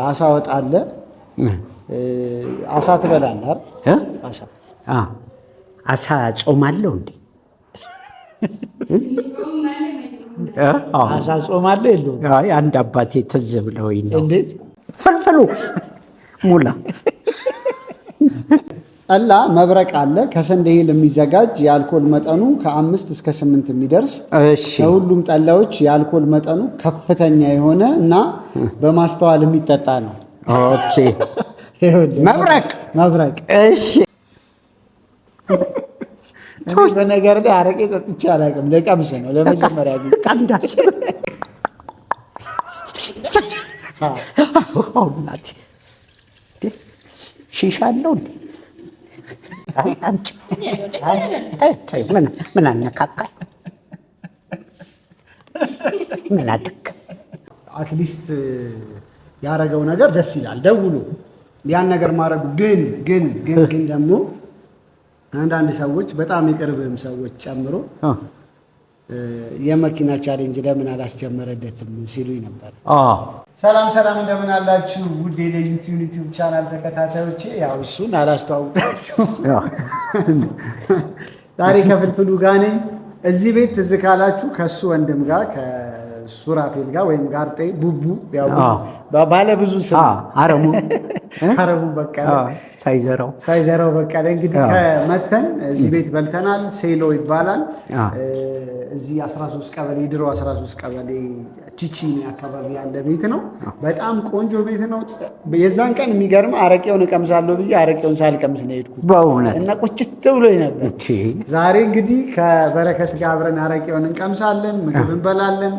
አሳ ወጥ አለ። አሳ ትበላለህ አይደል? አሳ አሳ ጾም አለው እንዴ? አሳ ጾም አለ የለውም? አይ አንድ አባቴ ትዝ ብለውኝ ነው። እንዴት ፍልፍሉ ሙላ ጠላ መብረቅ አለ። ከስንዴ እህል የሚዘጋጅ የአልኮል መጠኑ ከ5 እስከ 8 የሚደርስ ከሁሉም ጠላዎች የአልኮል መጠኑ ከፍተኛ የሆነ እና በማስተዋል የሚጠጣ ነው። ኦኬ መብረቅ እሺ። በነገር ላይ አረቄ ጠጥቼ አላውቅም። ለቀምስ ነው ለመጀመሪያ ጊዜ ቀንዳስ ሺሻ አለው እንዴ? ምን አነካካል? ምን አደግ አትሊስት ያደረገው ነገር ደስ ይላል። ደውሎ ያን ነገር ማድረጉ ግን ደግሞ አንዳንድ ሰዎች በጣም የቅርብም ሰዎች ጨምሮ የመኪና ቻሌንጅ ለምን አላስጀመረለትም ሲሉኝ ነበር። ሰላም እንደምን አላችሁ? ውድ የዩቲዩብ ቻናል ተከታታዮቼ፣ ያው እሱን አላስተዋውቃችሁም። ዛሬ ከፍልፍሉ ጋር ነኝ። እዚህ ቤት ትዝ ካላችሁ ከእሱ ወንድም ጋር ከሱራፌል ጋር ወይም ጋርጤ ቡቡ ባለ ብዙ ስም አረሙ በቀለ ሳይዘራው በቀለ እንግዲህ ከመተን እዚህ ቤት በልተናል። ሴሎ ይባላል። እዚህ 13 ቀበሌ ድሮ 13 ቀበሌ ቺቺኒ አካባቢ ያለ ቤት ነው። በጣም ቆንጆ ቤት ነው። የዛን ቀን የሚገርም አረቄውን እቀምሳለሁ ብዬ አረቄውን ሳልቀምስ ነው የሄድኩት በእውነት እና ቁጭት ብሎኝ ነበር። ዛሬ እንግዲህ ከበረከት ጋር አብረን አረቄውን እንቀምሳለን፣ ምግብ እንበላለን።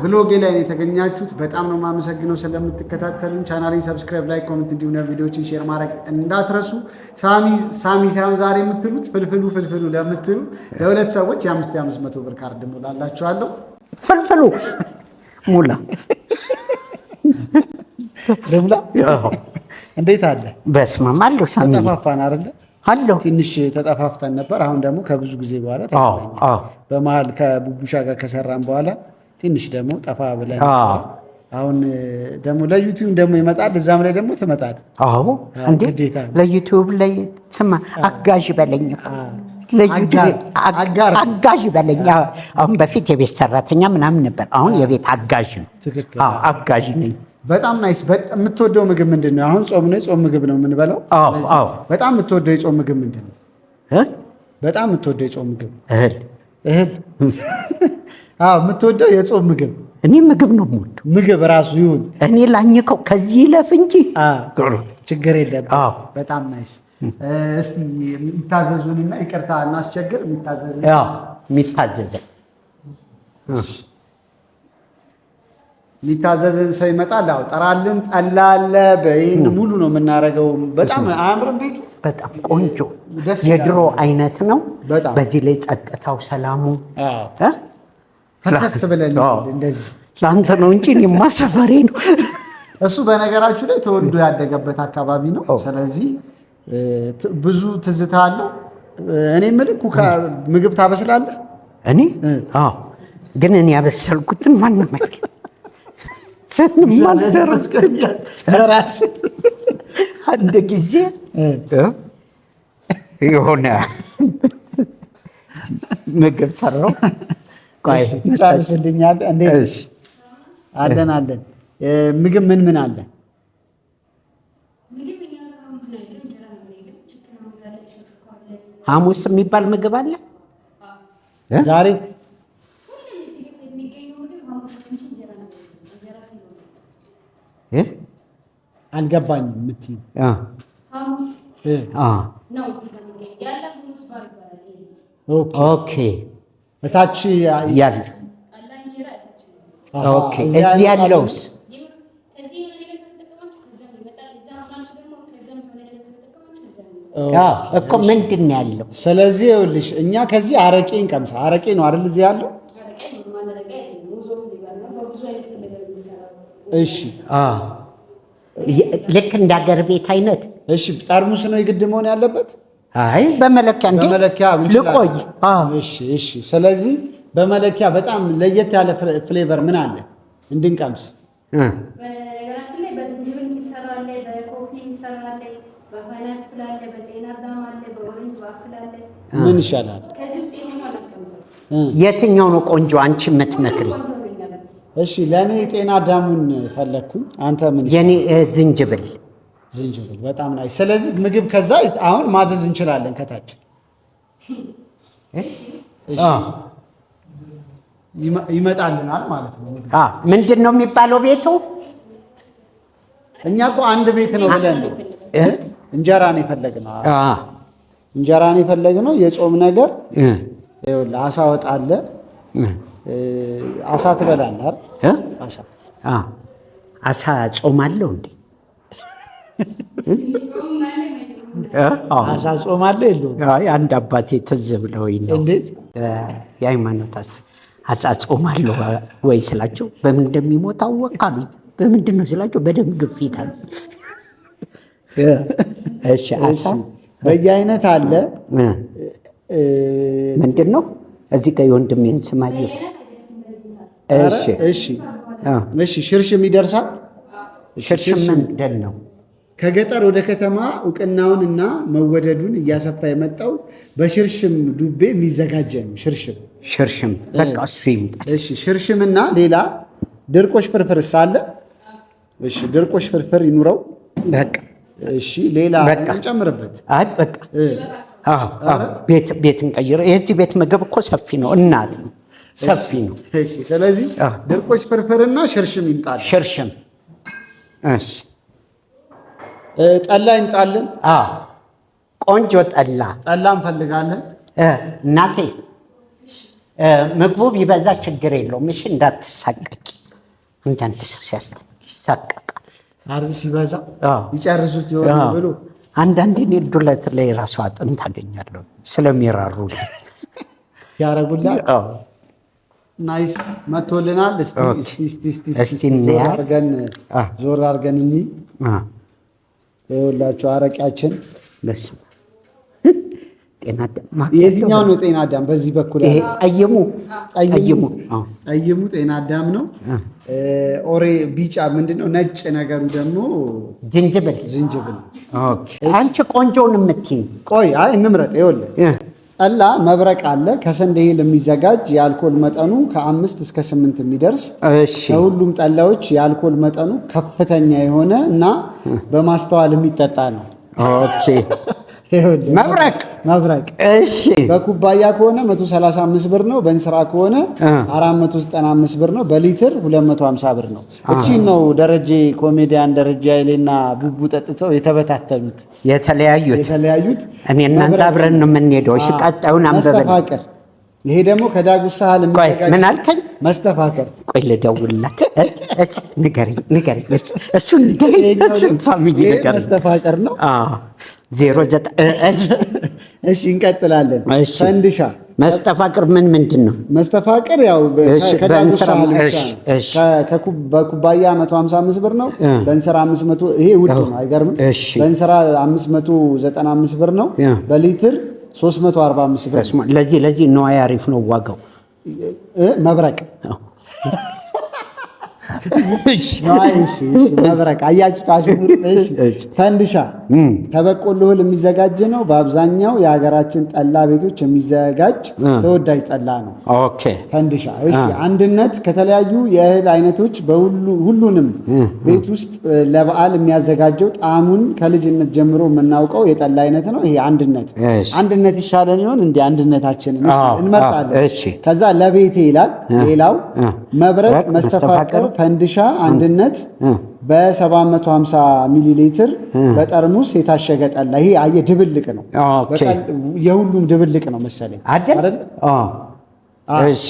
ብሎጌ ላይ ነው የተገኛችሁት። በጣም ነው የማመሰግነው ስለምትከታተሉን። ቻናሌን ሰብስክራይብ፣ ላይክ፣ ኮሜንት እንዲሁም ቪዲዮዎችን ሼር ማድረግ እንዳትረሱ። ሳሚ ሳይሆን ዛሬ የምትሉት ፍልፍሉ ለምትሉ ለሁለት ሰዎች የ500 ብር ካርድ ሞላላችኋለሁ። ፍልፍሉ ሙላ ደምላ እንዴት አለ? በስማም አለው። ሳሚ ተጠፋፋን አይደለ? አለው ትንሽ ተጠፋፍተን ነበር። አሁን ደግሞ ከብዙ ጊዜ በኋላ በመሀል ከቡቡሻ ጋር ከሰራን በኋላ ትንሽ ደግሞ ጠፋ ብለን አሁን ደግሞ ለዩቲዩብ ደግሞ ይመጣል። እዛም ላይ ደግሞ ትመጣል። አዎ እንዴ ለዩቲዩብ ላይ ስማ አጋዥ በለኝ አጋዥ በለኝ። አሁን በፊት የቤት ሰራተኛ ምናምን ነበር። አሁን የቤት አጋዥ ነው። አጋዥ ነኝ። በጣም ናይስ። የምትወደው ምግብ ምንድን ነው? አሁን ጾም ነው፣ ጾም ምግብ ነው የምንበላው። በጣም የምትወደው የጾም ምግብ ምንድን ነው? በጣም የምትወደው የጾም ምግብ እህል። የምትወደው የጾም ምግብ? እኔ ምግብ ነው የምወደው። ምግብ ራሱ ይሁን እኔ ላኝከው ከዚህ ይለፍ እንጂ ችግር የለም። በጣም ናይስ። እስቲ የሚታዘዙንና ይቅርታ እናስቸግር። የሚታዘዝን ሰው ይመጣል። ጠራልን። ጠላ አለ። በይህን ሙሉ ነው የምናደርገው። በጣም አያምርም ቤቱ? በጣም ቆንጆ የድሮ አይነት ነው። በዚህ ላይ ጸጥታው፣ ሰላሙ ፈሰስ ብለን እንደዚህ ለአንተ ነው እንጂ እኔማ ሰፈሬ ነው። እሱ በነገራችሁ ላይ ተወልዶ ያደገበት አካባቢ ነው። ስለዚህ ብዙ ትዝታ አለው። እኔ የምልህ ምግብ ታበስላለህ? እኔ ግን እኔ ያበሰልኩትን ማንም አይደለም። አንድ ጊዜ የሆነ ምግብ ሰራው። ትጨርስልኛለህ? እንዴት አለን? ምግብ ምን አለ? ሐሙስ የሚባል ምግብ አለ ዛሬ? አልገባኝም የምትይኝ ኦኬ እታች ያለ ኦኬ እዚህ ያለውስ እኮ ምንድን ነው ያለው? ስለዚህ ይኸውልሽ እኛ ከዚህ አረቄ እንቀምሳ። አረቄ ነው አይደል እዚህ ያለው? እሺ ልክ እንደ ሀገር ቤት አይነት። እሺ ጠርሙስ ነው የግድ መሆን ያለበት? አይ በመለኪያ እንዴ ልቆይ። እሺ ስለዚህ በመለኪያ በጣም ለየት ያለ ፍሌቨር ምን አለ እንድንቀምስ? በነገራችን ላይ በዝንጅብል በዝንጅብል ይሰራል፣ በኮፊ ይሰራል፣ በፓይናፕል አለ፣ በጤና አዳም አለ፣ በኦሬንጅ በአፕል አለ። ምን ይሻላል? ከዚህ ውስጥ የትኛው አላስቀምሰው? የትኛው ነው ቆንጆ አንቺ የምትመክሪ? እሺ ለኔ ጤና አዳሙን ፈለግኩኝ። አንተ ምን? የኔ ዝንጅብል። ዝንጅብል በጣም ናይ። ስለዚህ ምግብ ከዛ አሁን ማዘዝ እንችላለን ከታች። እሺ ይመጣልናል ማለት ነው። ምንድን ነው የሚባለው ቤቱ? እኛ እኮ አንድ ቤት ነው ብለን ነው እንጀራ ነው የፈለግነው። እንጀራ ነው የፈለግነው። የጾም ነገር ይኸውልህ፣ አሳ ወጥ አለ። አሳ ትበላለህ አይደል? አሳ ጾም አለው እንዴ? አሳ ጾም አለ የለውም? አንድ አባቴ ትዝ ብለውኝ ነው። እንዴት የሃይማኖት አሳ ጾም አለው ወይ ስላቸው በምን እንደሚሞት አወቃሉኝ። በምንድን ነው ስላቸው በደም ግፊት አለ። እሺ አሳ በየአይነት አለ። ምንድን ነው እዚህ ጋር የወንድሜን ስም አየሁት። እሺ እሺ እሺ ሽርሽም ይደርሳል። ሽርሽም ምንድን ነው? ከገጠር ወደ ከተማ እውቅናውንና መወደዱን እያሰፋ የመጣው በሽርሽም ዱቤ የሚዘጋጀ ነው። ሽርሽም በቃ እሱ ይምጣል። እሺ ሽርሽምና ሌላ ድርቆሽ ፍርፍርስ አለ? እሺ ድርቆሽ ፍርፍር ይኑረው። በቃ እሺ ሌላ እንጨምርበት? አይ በቃ ቤት እንቀይር። የዚህ ቤት ምግብ እኮ ሰፊ ነው፣ እናት ነው፣ ሰፊ ነው። እሺ ስለዚህ ድርቆሽ ፍርፍርና ሽርሽም ይምጣል። ሽርሽም እሺ። ጠላ ይምጣልን። ቆንጆ ጠላ እንፈልጋለን። እናቴ ምግቡ ቢበዛ ችግር የለውም። እሺ እንዳትሳቀቂ። አንዳንድ ሰው ይሳቀቃል አይደል? ሲበዛ ይጨርሱት ይሆን ብሎ አንዳንዴ እኔ ዱለት ላይ ራሱ አጥንት አገኛለሁ ስለሚራሩ ያረጉላል። ናይስ መቶልናል። እስቲ ዞር አድርገን እንይ። ይኸውላችሁ አረቂያችን የትኛው ነው? ጤና አዳም በዚህ በኩል ጠይሙ ጤና አዳም ነው። ኦሬ ቢጫ ምንድነው? ነጭ ነገሩ ደግሞ ዝንጅብል። አንቺ ቆንጆውን የምትይኝ ቆይ፣ አይ እንምረጥ። ይኸውልህ ጠላ መብረቅ አለ። ከስንዴ እህል የሚዘጋጅ የአልኮል መጠኑ ከ5 እስከ 8 የሚደርስ ከሁሉም ጠላዎች የአልኮል መጠኑ ከፍተኛ የሆነ እና በማስተዋል የሚጠጣ ነው። ኦኬ መብረቅ። እሺ በኩባያ ከሆነ 135 ብር ነው። በእንስራ ከሆነ 495 ብር ነው። በሊትር 250 ብር ነው። እቺን ነው ደረጀ ኮሜዲያን ደረጀ ኃይሌና ቡቡ ጠጥተው የተበታተኑት የተለያዩት። እኔ እናንተ አብረን ነው የምንሄደው። እሺ ቀጣዩን አንበበል። መስተፋቅር። ይሄ ደግሞ ከዳጉሳ እህል የሚዘጋጅ ምን አልከኝ? መስተፋቅር። ቆይ ልደውልላት። ንገሪኝ። እሱን ንገሪኝ። መስተፋቅር ነው። 09 እሺ እንቀጥላለን። ፈንድሻ። መስተፋቅር ምንድን ነው? መስተፋቅር ያው ከዳጉሳ እህል ብቻ ነው። በኩባያ 155 ብር ነው። በእንስራ 500። ይሄ ውድ ነው አይገርምም? በእንስራ 595 ብር ነው። በሊትር 345 ብር። ለዚህ ነዋይ አሪፍ ነው ዋጋው። መብረቅ መብረቅ አያችሁት? አሽሙር። ፈንድሻ ከበቆሎ እህል የሚዘጋጅ ነው። በአብዛኛው የሀገራችን ጠላ ቤቶች የሚዘጋጅ ተወዳጅ ጠላ ነው። ፈንድሻ። እሺ አንድነት ከተለያዩ የእህል አይነቶች ሁሉንም ቤት ውስጥ ለበዓል የሚያዘጋጀው ጣዕሙን ከልጅነት ጀምሮ የምናውቀው የጠላ አይነት ነው። ይሄ አንድነት ይሻለን ይሆን? እንደ አንድነታችን እንመርጣለን። ከዛ ለቤቴ ይላል። ሌላው መብረቅ፣ መስተፋቅር፣ ፈንድሻ፣ አንድነት በ750 ሚሊ ሊትር በጠርሙስ የታሸገ ጠላ። ይሄ አየህ ድብልቅ ነው። የሁሉም ድብልቅ ነው መሰለኝ አይደል?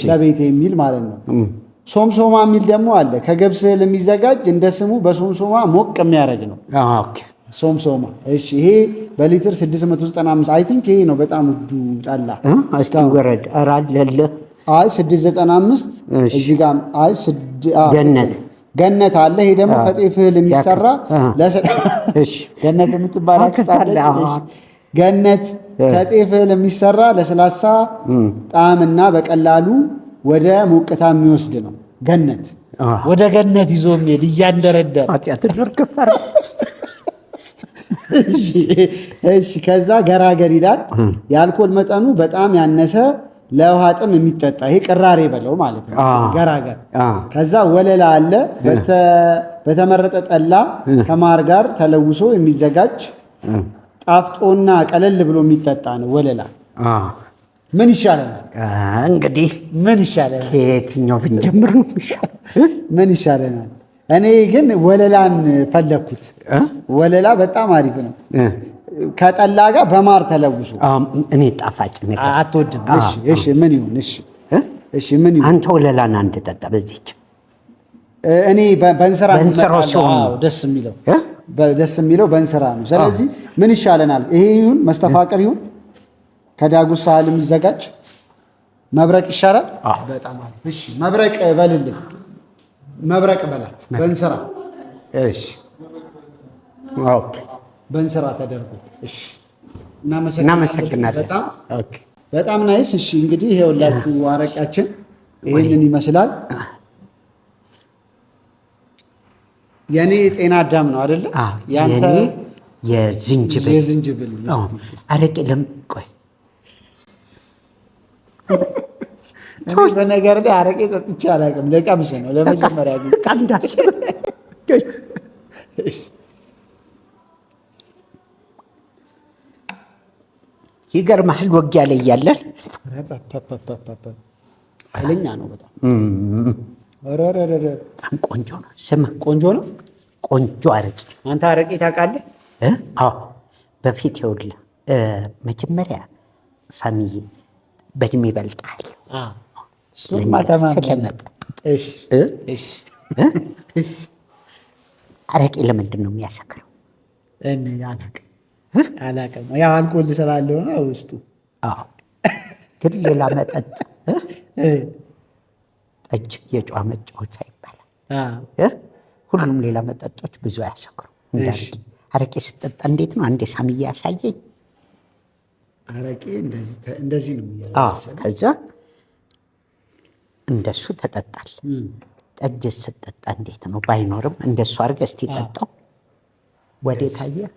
ለቤቴ የሚል ማለት ነው። ሶምሶማ የሚል ደግሞ አለ። ከገብስ እህል የሚዘጋጅ እንደ ስሙ በሶምሶማ ሞቅ የሚያደርግ ነው። ሶምሶማ። እሺ ይሄ በሊትር 695። አይ ቲንክ ይሄ ነው በጣም ውዱ ጠላ። እስቲ ወረድ አራለለ። አይ 695 እዚህ ጋር አይ ገነት አለ። ይሄ ደግሞ ከጤፍ እህል የሚሰራ ገነት የምትባል አክስታለች። ገነት ከጤፍ እህል የሚሰራ ለስላሳ ጣዕምና በቀላሉ ወደ ሞቅታ የሚወስድ ነው። ገነት ወደ ገነት ይዞ የሚሄድ እያንደረደረ ኃጢአትን እርግፈር። እሺ ከዛ ገራገር ይላል። የአልኮል መጠኑ በጣም ያነሰ ለውሃ ጥም የሚጠጣ ይሄ ቅራሬ በለው ማለት ነው። ገራገር። ከዛ ወለላ አለ። በተመረጠ ጠላ ከማር ጋር ተለውሶ የሚዘጋጅ ጣፍጦና ቀለል ብሎ የሚጠጣ ነው ወለላ። ምን ይሻለናል እንግዲህ? ምን ይሻለናል? ከየትኛው ብንጀምር ነው የሚሻለው? ምን ይሻለናል? እኔ ግን ወለላን ፈለግኩት። ወለላ በጣም አሪፍ ነው። ከጠላ ጋር በማር ተለውሶ። እኔ ጣፋጭ ነገር አትወድም? እሺ ምን ይሁን? እሺ ምን ይሁን? አንተ ወለላን አንድ ጠጣ በዚህች። እኔ በእንስራ ደስ የሚለው በእንስራ ነው። ስለዚህ ምን ይሻለናል? ይሄ ይሁን መስተፋቅር ይሁን ከዳጉሳ እህል የሚዘጋጅ መብረቅ ይሻላል። በጣም አሪፍ። እሺ መብረቅ በልልን። መብረቅ በላት በእንስራ። እሺ ኦኬ፣ በእንስራ ተደርጎ። እሺ እናመሰግናለን። በጣም ናይስ። እሺ እንግዲህ ይሄውላችሁ አረቂያችን ይሄንን ይመስላል። የኔ ጤና አዳም ነው አይደለ? ያንተ የዝንጅብል አረቄ። ቆይ በነገር ላይ አረቄ ጠጥቼ አላውቅም። ለቀምስ ነው ለመጀመሪያ ጊዜ። ይገርምሃል፣ ወጊያ ላይ እያለን ኃይለኛ ነው በጣም። በጣም ቆንጆ ነው። ስማ ቆንጆ ነው። ቆንጆ አረቄ። አንተ አረቄ ታውቃለህ? አዎ በፊት ይኸውልህ፣ መጀመሪያ ሳሚዬ በእድሜ ይበልጣል አረቄ ለምንድን ነው የሚያሰክረው? አላውቅም። ያው አልኮል ስላለው ነው ውስጡ። ግን ሌላ መጠጥ ጠጅ የጨዋ መጫወቻ ይባላል። ሁሉም ሌላ መጠጦች ብዙ አያሰክሩ። አረቄ ስጠጣ እንዴት ነው? አንዴ ሳሚዬ ያሳየኝ። አረቄ እንደዚህ ነው። ከዛ እንደሱ ተጠጣል። ጠጅ ስጠጣ እንዴት ነው? ባይኖርም እንደሱ አድርገህ እስቲ ጠጣው። ወዴት አየህ?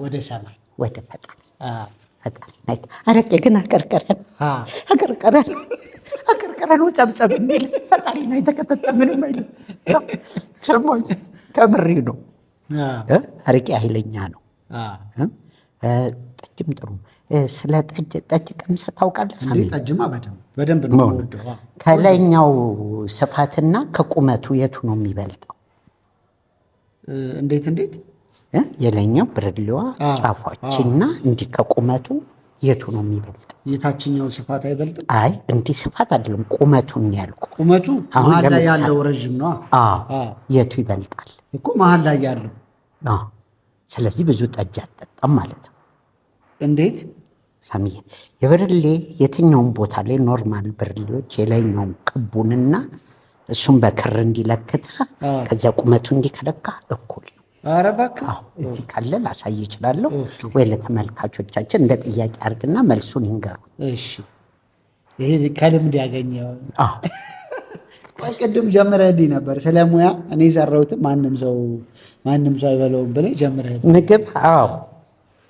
ወደ ሰማይ፣ ወደ ፈጣሪ። አረቄ ግን አቀርቀረን ጸብጸብ የሚል ፈጣሪ ነው የተከተተ ምንም አይልም። ሰማኝ፣ ከምሬ ነው። አረቄ ኃይለኛ ነው። ጠጅም ጥሩ። ስለ ጠጅ ቀምሰህ ታውቃለህ? ጠጅማ በደንብ ነው የምወደው። ከላይኛው ስፋትና ከቁመቱ የቱ ነው የሚበልጠው? እንዴት? የላይኛው ብርሌዋ ጫፏችና እንዲህ ከቁመቱ የቱ ነው የሚበልጠው? የታችኛው ስፋት አይበልጥም? አይ እንዲህ ስፋት አይደለም፣ ቁመቱን ያልኩ። ቁመቱ መሀል ላይ ያለው ረዥም ነው። የቱ ይበልጣል እኮ? መሀል ላይ ያለው። ስለዚህ ብዙ ጠጅ አትጠጣም ማለት ነው። እንዴት ሳሚዬ? የብርሌ የትኛውም ቦታ ላይ ኖርማል ብርሌዎች የላይኛውን ቅቡንና እሱም በክር እንዲለክታ ከዚያ ቁመቱ እንዲከለካ እኩል ነው። ኧረ እባክህ እዚህ ካለ ላሳይ እችላለሁ ወይ? ለተመልካቾቻችን እንደ ጥያቄ አድርግና መልሱን ይንገሩ። እሺ ይሄ ከልምድ ያገኘው። ቅድም ጀምረህልኝ ነበር ስለ ሙያ። እኔ የሰራሁትም ማንም ሰው አይበለውም ብለህ ጀምረህልኝ ምግብ።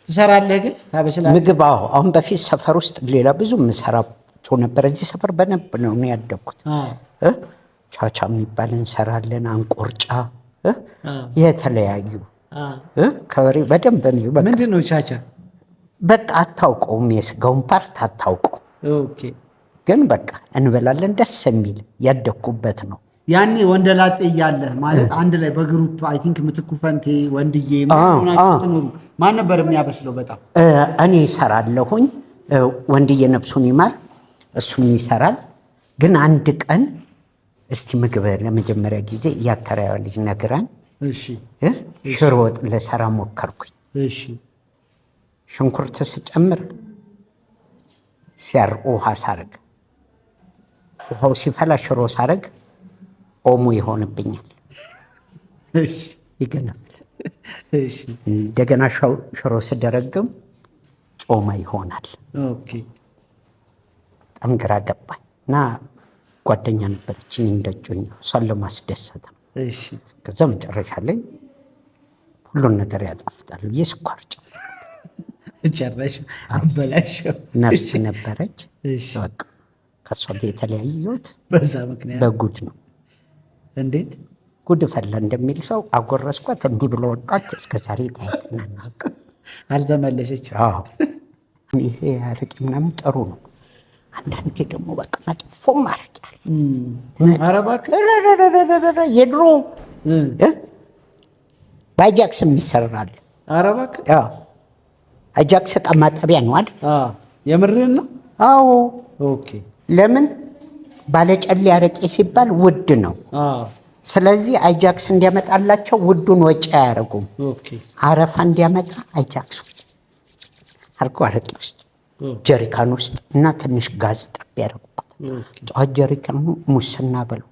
ትሰራለህ ግን ታበስላለህ? ምግብ አሁን በፊት ሰፈር ውስጥ ሌላ ብዙ የምሰራቸው ነበር። እዚህ ሰፈር በደንብ ነው ያደግኩት። ቻቻ የሚባል እንሰራለን፣ አንቆርጫ፣ የተለያዩ ከበሬ በደንብ ነው። ምንድን ነው ቻቻ? በቃ አታውቀውም፣ የስጋውን ፓርት አታውቀው። ግን በቃ እንበላለን። ደስ የሚል ያደግኩበት ነው። ያኔ ወንደላጤ እያለ ማለት አንድ ላይ በግሩፕ አይ ቲንክ ምትኩ ፈንቴ፣ ወንድዬ ትኖሩ ማን ነበር የሚያበስለው? በጣም እኔ ይሰራለሁኝ። ወንድዬ ነፍሱን ይማር፣ እሱም ይሰራል። ግን አንድ ቀን እስቲ ምግብ ለመጀመሪያ ጊዜ የአከራዋ ልጅ ነግራን ሽሮ ወጥ ልሰራ ሞከርኩኝ። ሽንኩርት ስጨምር ሲያር ውሃ ሳረግ፣ ውሃው ሲፈላ ሽሮ ሳረግ ኦሞ ይሆንብኛል፣ ይገነፍል። እንደገና ሽሮ ስደረግም ጮማ ይሆናል። በጣም ግራ ገባኝ እና ጓደኛ ነበረች እንደጮኝ እሷን ለማስደሰት ነው። እሺ ከዛ መጨረሻ ላይ ሁሉን ነገር ያጣፍጣል የስኳር ጨረሽ አበላሽው። ነርስ ነበረች። እሺ በቃ ከሷ ጋር የተለያየሁት በዛ ምክንያት በጉድ ነው። እንዴት ጉድ ፈላ እንደሚል ሰው አጎረስኳት። እንዲህ ብሎ ወጣች። እስከ ዛሬ ታይተና ናቅ አልተመለሰች። አዎ ይሄ አረቄ ምናምን ጥሩ ነው። አንዳንዴ ደግሞ በቃ መጥፎም አረቄ አለ። ኧረ እባክህ የድሮ በአጃክስ የሚሰራል። ኧረ እባክህ አጃክስ ዕቃ ማጠቢያ ነው አይደል? የምርህን ነው? አዎ። ኦኬ። ለምን ባለጨሌ አረቄ ሲባል ውድ ነው። ስለዚህ አጃክስ እንዲያመጣላቸው ውዱን ወጪ አያደርጉም። ኦኬ። አረፋ እንዲያመጣ አጃክሱ አርጎ አረቄ ውስጥ ጀሪካን ውስጥ እና ትንሽ ጋዝ ጠብ ያደርጉበት። ጠዋት ጀሪካኑ ሙስና በለው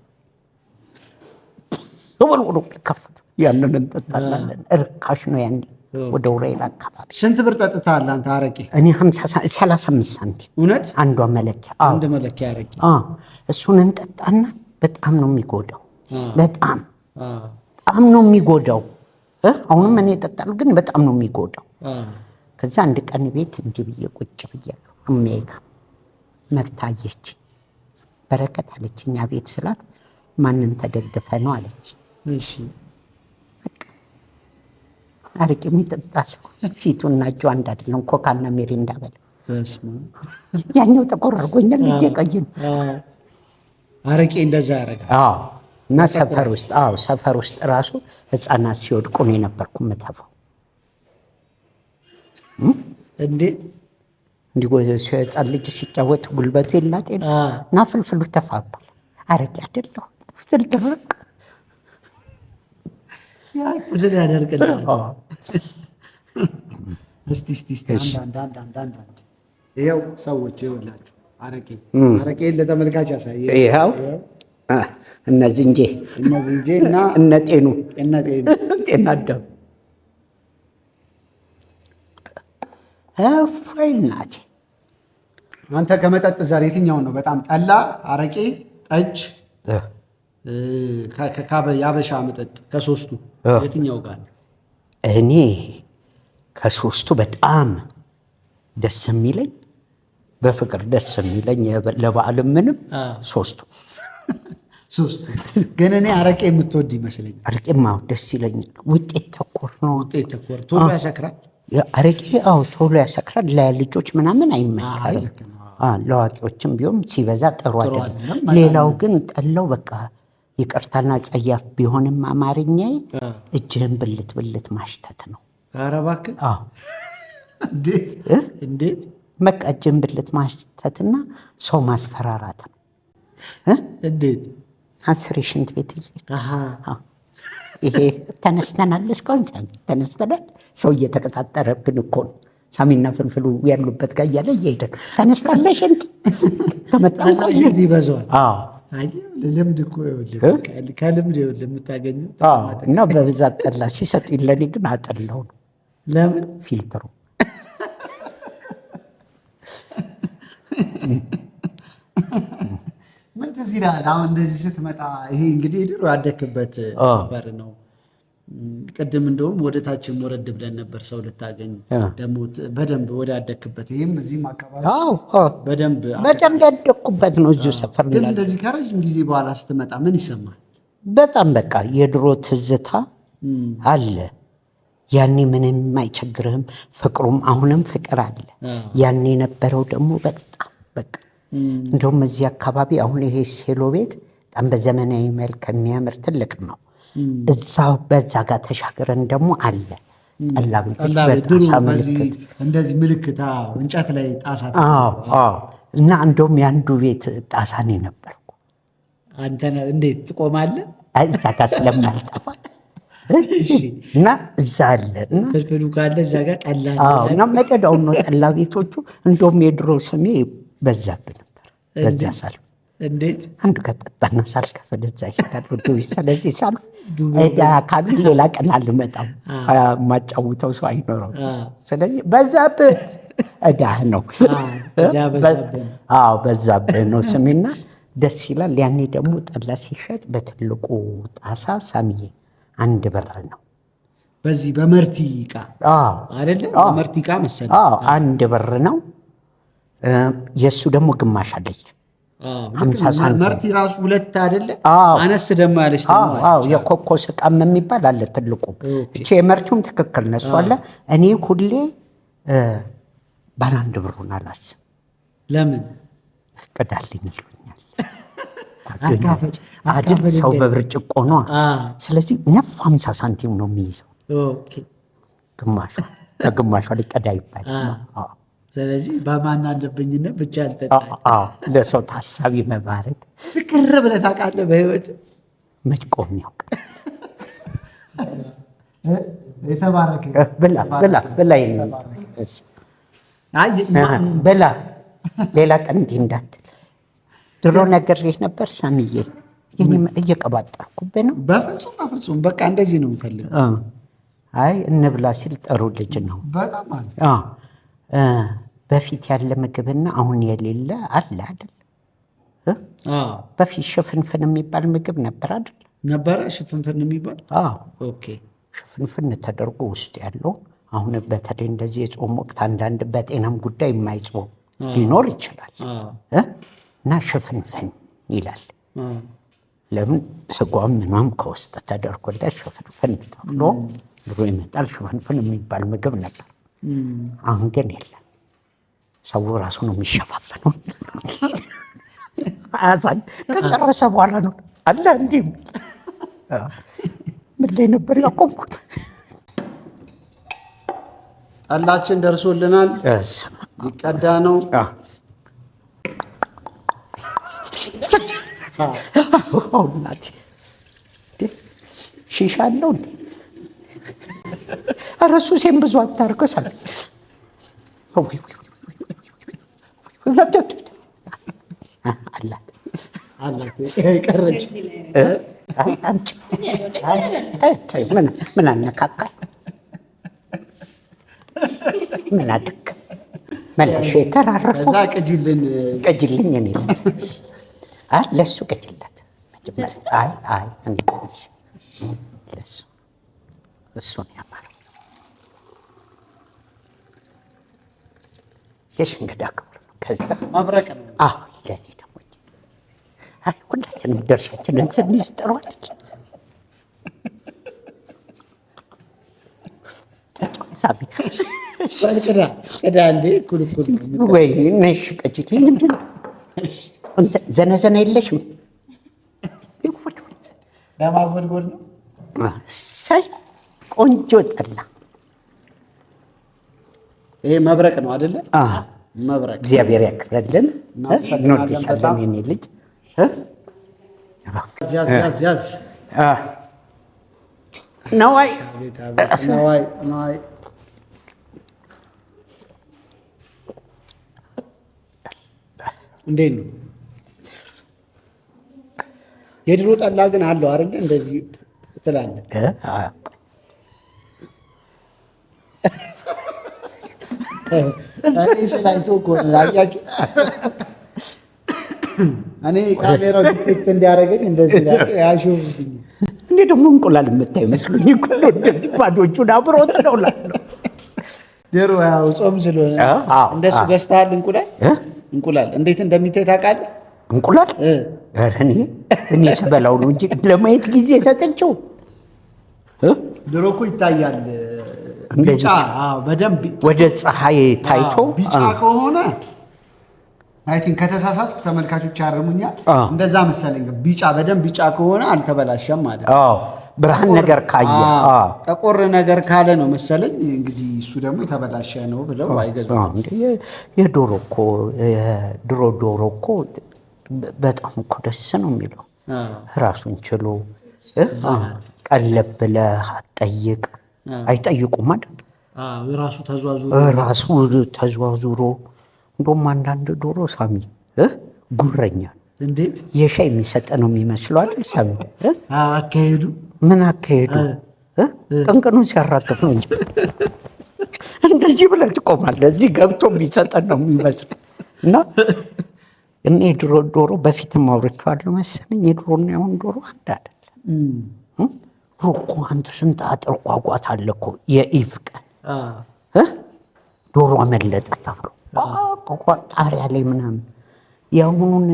ብሎ ከፈቱ። ያንን እንጠጣለን። እርካሽ ነው ያኔ ወደ ውሬላ አካባቢ። ስንት ብር ጠጥተሃል አንተ አረቄ? እኔ 35 ሳንቲም። እውነት? አንዷ መለኪያ። አንድ መለኪያ አረቄ። እሱን እንጠጣና በጣም ነው የሚጎዳው። በጣም ነው የሚጎዳው። አሁንም እኔ እጠጣለሁ ግን በጣም ነው የሚጎዳው። ከዛ አንድ ቀን ቤት እንዲህ ብዬ ቁጭ ብያለሁ። አሜጋ መታየች። በረከት አለች። እኛ ቤት ስላት ማንን ተደግፈ ነው አለች። እሺ አረቄ የሚጠጣ ሰው ፊቱና እጁ አንድ አይደለም። ኮካና ሜሪንዳ በለው። ያኛው ጠቆር አድርጎኛል። ልጄ ቀይ ነው። አረቄ እንደዛ ያደርጋል። እና ሰፈር ውስጥ ራሱ ህፃናት ሲወድቁ ነው የነበርኩ የምተፋው። እንዴት እንዲህ ህፃን ልጅ ሲጫወት ጉልበቱ የላት እና ፍልፍሉ ተፋባል። አረቄ አይደለሁ ስል ድርቅ ቁስል ያደርቅልሃል። እስቲ አንዳንድ ይኸው ሰዎች ይኸውላችሁ አረቄን ለተመልካች ያሳየ። ይኸው እነዚህ እንጂ እና እነ ጤኑ ጤና አዳም እፎይ እናቴ። አንተ ከመጠጥ ዘር የትኛውን ነው በጣም ጠላ፣ አረቄ፣ ጠጅ፣ የአበሻ መጠጥ ከሶስቱ የትኛው ጋር ነው? እኔ ከሶስቱ በጣም ደስ የሚለኝ በፍቅር ደስ የሚለኝ ለበዓልም ምንም ሶስቱ ግን እኔ አረቄ የምትወድ ይመስለኛል። አረቄማ ደስ ይለኛል። ውጤት ተኮር ነው። ውጤት ተኮር ቶሎ ያሰክራል። አረቄ ቶሎ ያሰክራል። ለልጆች ምናምን አይመከርም። ለአዋቂዎችም ቢሆን ሲበዛ ጥሩ አይደለም። ሌላው ግን ጠላው በቃ ይቅርታና ጸያፍ ቢሆንም አማርኛዬ እጅህን ብልት ብልት ማሽተት ነው። ኧረ እባክህ እንዴት በቃ እጅህን ብልት ማሽተትና ሰው ማስፈራራት ነው። እንዴት 10 ሽንት ቤት ይሄ ተነስተናል፣ እስካሁን ተነስተናል። ሰው እየተቀጣጠረብን እኮ ነው። ሳሚና ፍልፍሉ ያሉበት ጋር እያለ እየሄደን ተነስታለህ ሽንት ከመጣን ሽንት ይበዛዋል። ልምድ እኮ ከልምድ የምታገኘው እና በብዛት ጠላ ሲሰጡኝ ለእኔ ግን አጠላው ነው። ለምን? ፊልተሩ ምን ትዝ ይልሃል? አሁን እንደዚህ ስትመጣ ይሄ እንግዲህ ድሮ ያደክበት ሰፈር ነው። ቅድም እንደውም ወደ ታችም ወረድ ብለን ነበር ሰው ልታገኝ ደግሞ በደንብ ወደ ያደክበት ይህም እዚህም አካባቢ በደንብ ያደኩበት ነው እዚሁ ሰፈር። ግን እንደዚህ ከረዥም ጊዜ በኋላ ስትመጣ ምን ይሰማል? በጣም በቃ የድሮ ትዝታ አለ። ያኔ ምንም አይቸግርህም። ፍቅሩም አሁንም ፍቅር አለ። ያኔ የነበረው ደግሞ በጣም በቃ እንደውም እዚህ አካባቢ አሁን ይሄ ሴሎ ቤት በጣም በዘመናዊ መልክ የሚያምር ትልቅ ነው። እዛው በዛ ጋር ተሻግረን ደግሞ አለ ጠላ ቤት በጣሳ ምልክት እንደዚህ ምልክት እንጨት ላይ ጣሳ እና እንደውም የአንዱ ቤት ጣሳ ነው የነበርኩ። አንተ እንዴት ትቆማለህ? እዛ ጋር ስለማልጠፋ እና እዛ አለ ፍልፍሉ ካለ እዛ ጋር ጠላ እና መደዳው ነው ጠላ ቤቶቹ። እንደውም የድሮ ስሜ በዛብህ ነበር። በዛ ሳልፍ እንዴት አንዱ ከጠጣና ሳልከፍል እዛ ይሄዳል ዱቤ። ስለዚህ ሳልፍ ዕዳ ካሉ ሌላ ቀን አልመጣም፣ ማጫውተው ሰው አይኖረው። ስለዚህ በዛብህ ዕዳህ ነው። በዛብህ ነው ስሜና ደስ ይላል። ያኔ ደግሞ ጠላ ሲሸጥ በትልቁ ጣሳ ሳሚዬ 1 ብር ነው። በዚህ በመርቲ ዕቃ አይደለ? በመርቲ ዕቃ መሰለኝ 1 ብር ነው። የእሱ ደግሞ ግማሽ አለች 50 ሳንቲም። መርቲ ራሱ 2 አይደለ? አነስ ደግሞ ያለች የኮኮስ ዕቃም የሚባል አለ ትልቁ። እቺ የመርቲውም ትክክል ነሱ አለ። እኔ ሁሌ ባለ 1 ብሩን አላስብ። ለምን ቅዳልኝ ይሉኛል አይደል? ሰው በብርጭቆ ነው። ስለዚህ 50 ሳንቲም ነው የሚይዘው። ግማሽ ከግማሿ ሊቀዳ ይባላል። ስለዚህ በማን አለብኝነት ብቻ ለሰው ታሳቢ መባረክ። ስክር ብለህ ታውቃለህ በህይወት? መች ቆም ያውቅ። የተባረከ ብላ ብላ ሌላ ቀን እንዲህ እንዳትል። ድሮ ነግሬህ ነበር ሳሚዬ። ይህንም እየቀባጠርኩብህ ነው። በፍጹም በቃ እንደዚህ ነው የምፈልገው። አይ እንብላ ሲል ጥሩ ልጅ ነው በጣም ማለት። በፊት ያለ ምግብና አሁን የሌለ አለ አይደል? በፊት ሽፍንፍን የሚባል ምግብ ነበር አይደል? ነበረ ሽፍንፍን የሚባል ኦኬ። ሽፍንፍን ተደርጎ ውስጥ ያለው አሁን በተለይ እንደዚህ የጾም ወቅት አንዳንድ በጤናም ጉዳይ የማይጾም ሊኖር ይችላል እና ሽፍንፍን ይላል። ለምን ስጓም ምናም ከውስጥ ተደርጎለት ሽፍንፍን ተብሎ ድሮ ይመጣል። ሽፍንፍን የሚባል ምግብ ነበር። አሁን ግን የለም። ሰው ራሱ ነው የሚሸፋፈነው። አዛኝ ከጨረሰ በኋላ ነው አለ እንዲህ ምን ላይ ነበር ያቆምኩት? ጠላችን ደርሶልናል። ሊቀዳ ነው። እናቴ ሺሻ አለው እንዴ? ኧረ ሱሴን ብዙ አታርገው ሳሚ። አላት ቀረች። ምን አነካካል? ምን አደግ መለሽ የተራረፈው ቅጅልኝ እኔ ለሱ ቅጅላት መጀመሪያ። ለሱ እሱን ያማረው የሽንገዳ ክብር ነው። ከዛ ማብረቅ ነው። ለእኔ ደግሞ ሁላችንም ደርሻችንን ስንይዝ ጥሩ አይደል? ሳቢ ቅዳ እንዴ ኩልኩል ወይ ነሽ ቅጅልኝ። ምንድን ነው ዘነዘና የለሽም? ለማጎድጎድ ነው። እሰይ ቆንጆ ጠላ። ይሄ መብረቅ ነው አይደለ? መብረቅ። እግዚአብሔር ያክብረልን። እንወድሻለን የኔ ልጅ። ያዝ ነዋይ እንዴት ነው? የድሮ ጠላ ግን አለው አይደል? እንደዚህ ትላለህ። እኔ ስላይቶ እኮ ነው አያችሁ። እኔ ካሜራው ዲቴክት እንዲያደርገኝ እንደዚህ ያሾፍኝ። እኔ ደግሞ እንቁላል የምታይ መስሎኝ እኮ ነው እንደዚህ ባዶ እጁን አብሮት ነው እላለሁ። ድሮ ያው ጾም ስለሆነ እንደሱ ገዝተሃል እንቁላል እንዴት እንደሚታይ ታውቃለህ? እንቁላል እኔ ስበላው ነው እንጂ ለማየት ጊዜ ሰጠችው። ድሮ እኮ ይታያል ቢጫ። በደንብ ወደ ፀሐይ ታይቶ ቢጫ ከሆነ አይ ቲንክ ከተሳሳትኩ ተመልካቾች ያርሙኛል። እንደዛ መሰለኝ። ቢጫ በደንብ ቢጫ ከሆነ አልተበላሸም ማለት ነው። ብርሃን ነገር ካየ ጠቆር ነገር ካለ ነው መሰለኝ። እንግዲህ እሱ ደግሞ የተበላሸ ነው ብለው አይገዙትም። የዶሮ እኮ የድሮ ዶሮ እኮ በጣም እኮ ደስ ነው የሚለው። ራሱን ችሎ ቀለብ ብለህ አትጠይቅ። አይጠይቁም አይደል? ራሱ ተዟዙሮ እንደውም አንዳንድ ዶሮ ሳሚ ጉረኛ እንዴ የሻይ የሚሰጠ ነው የሚመስለው አይደል? ሳሚ አካሄዱ ምን አካሄዱ ቅንቅኑን ሲያራግፍ ነው እንጂ እንደዚህ ብለህ ትቆማለህ። እዚህ ገብቶ የሚሰጠን ነው የሚመስለው። እና እና የድሮ ዶሮ በፊትም አውርቼዋለሁ መሰለኝ። የድሮና ያሁን ዶሮ አንድ አይደለም። ድሮ እኮ አንተ ስንት አጥር ቋቋት አለ እኮ የኢቭ ቀን ዶሮ አመለጠ ተብሎ ጣሪያ ላይ ምናምን። የአሁኑን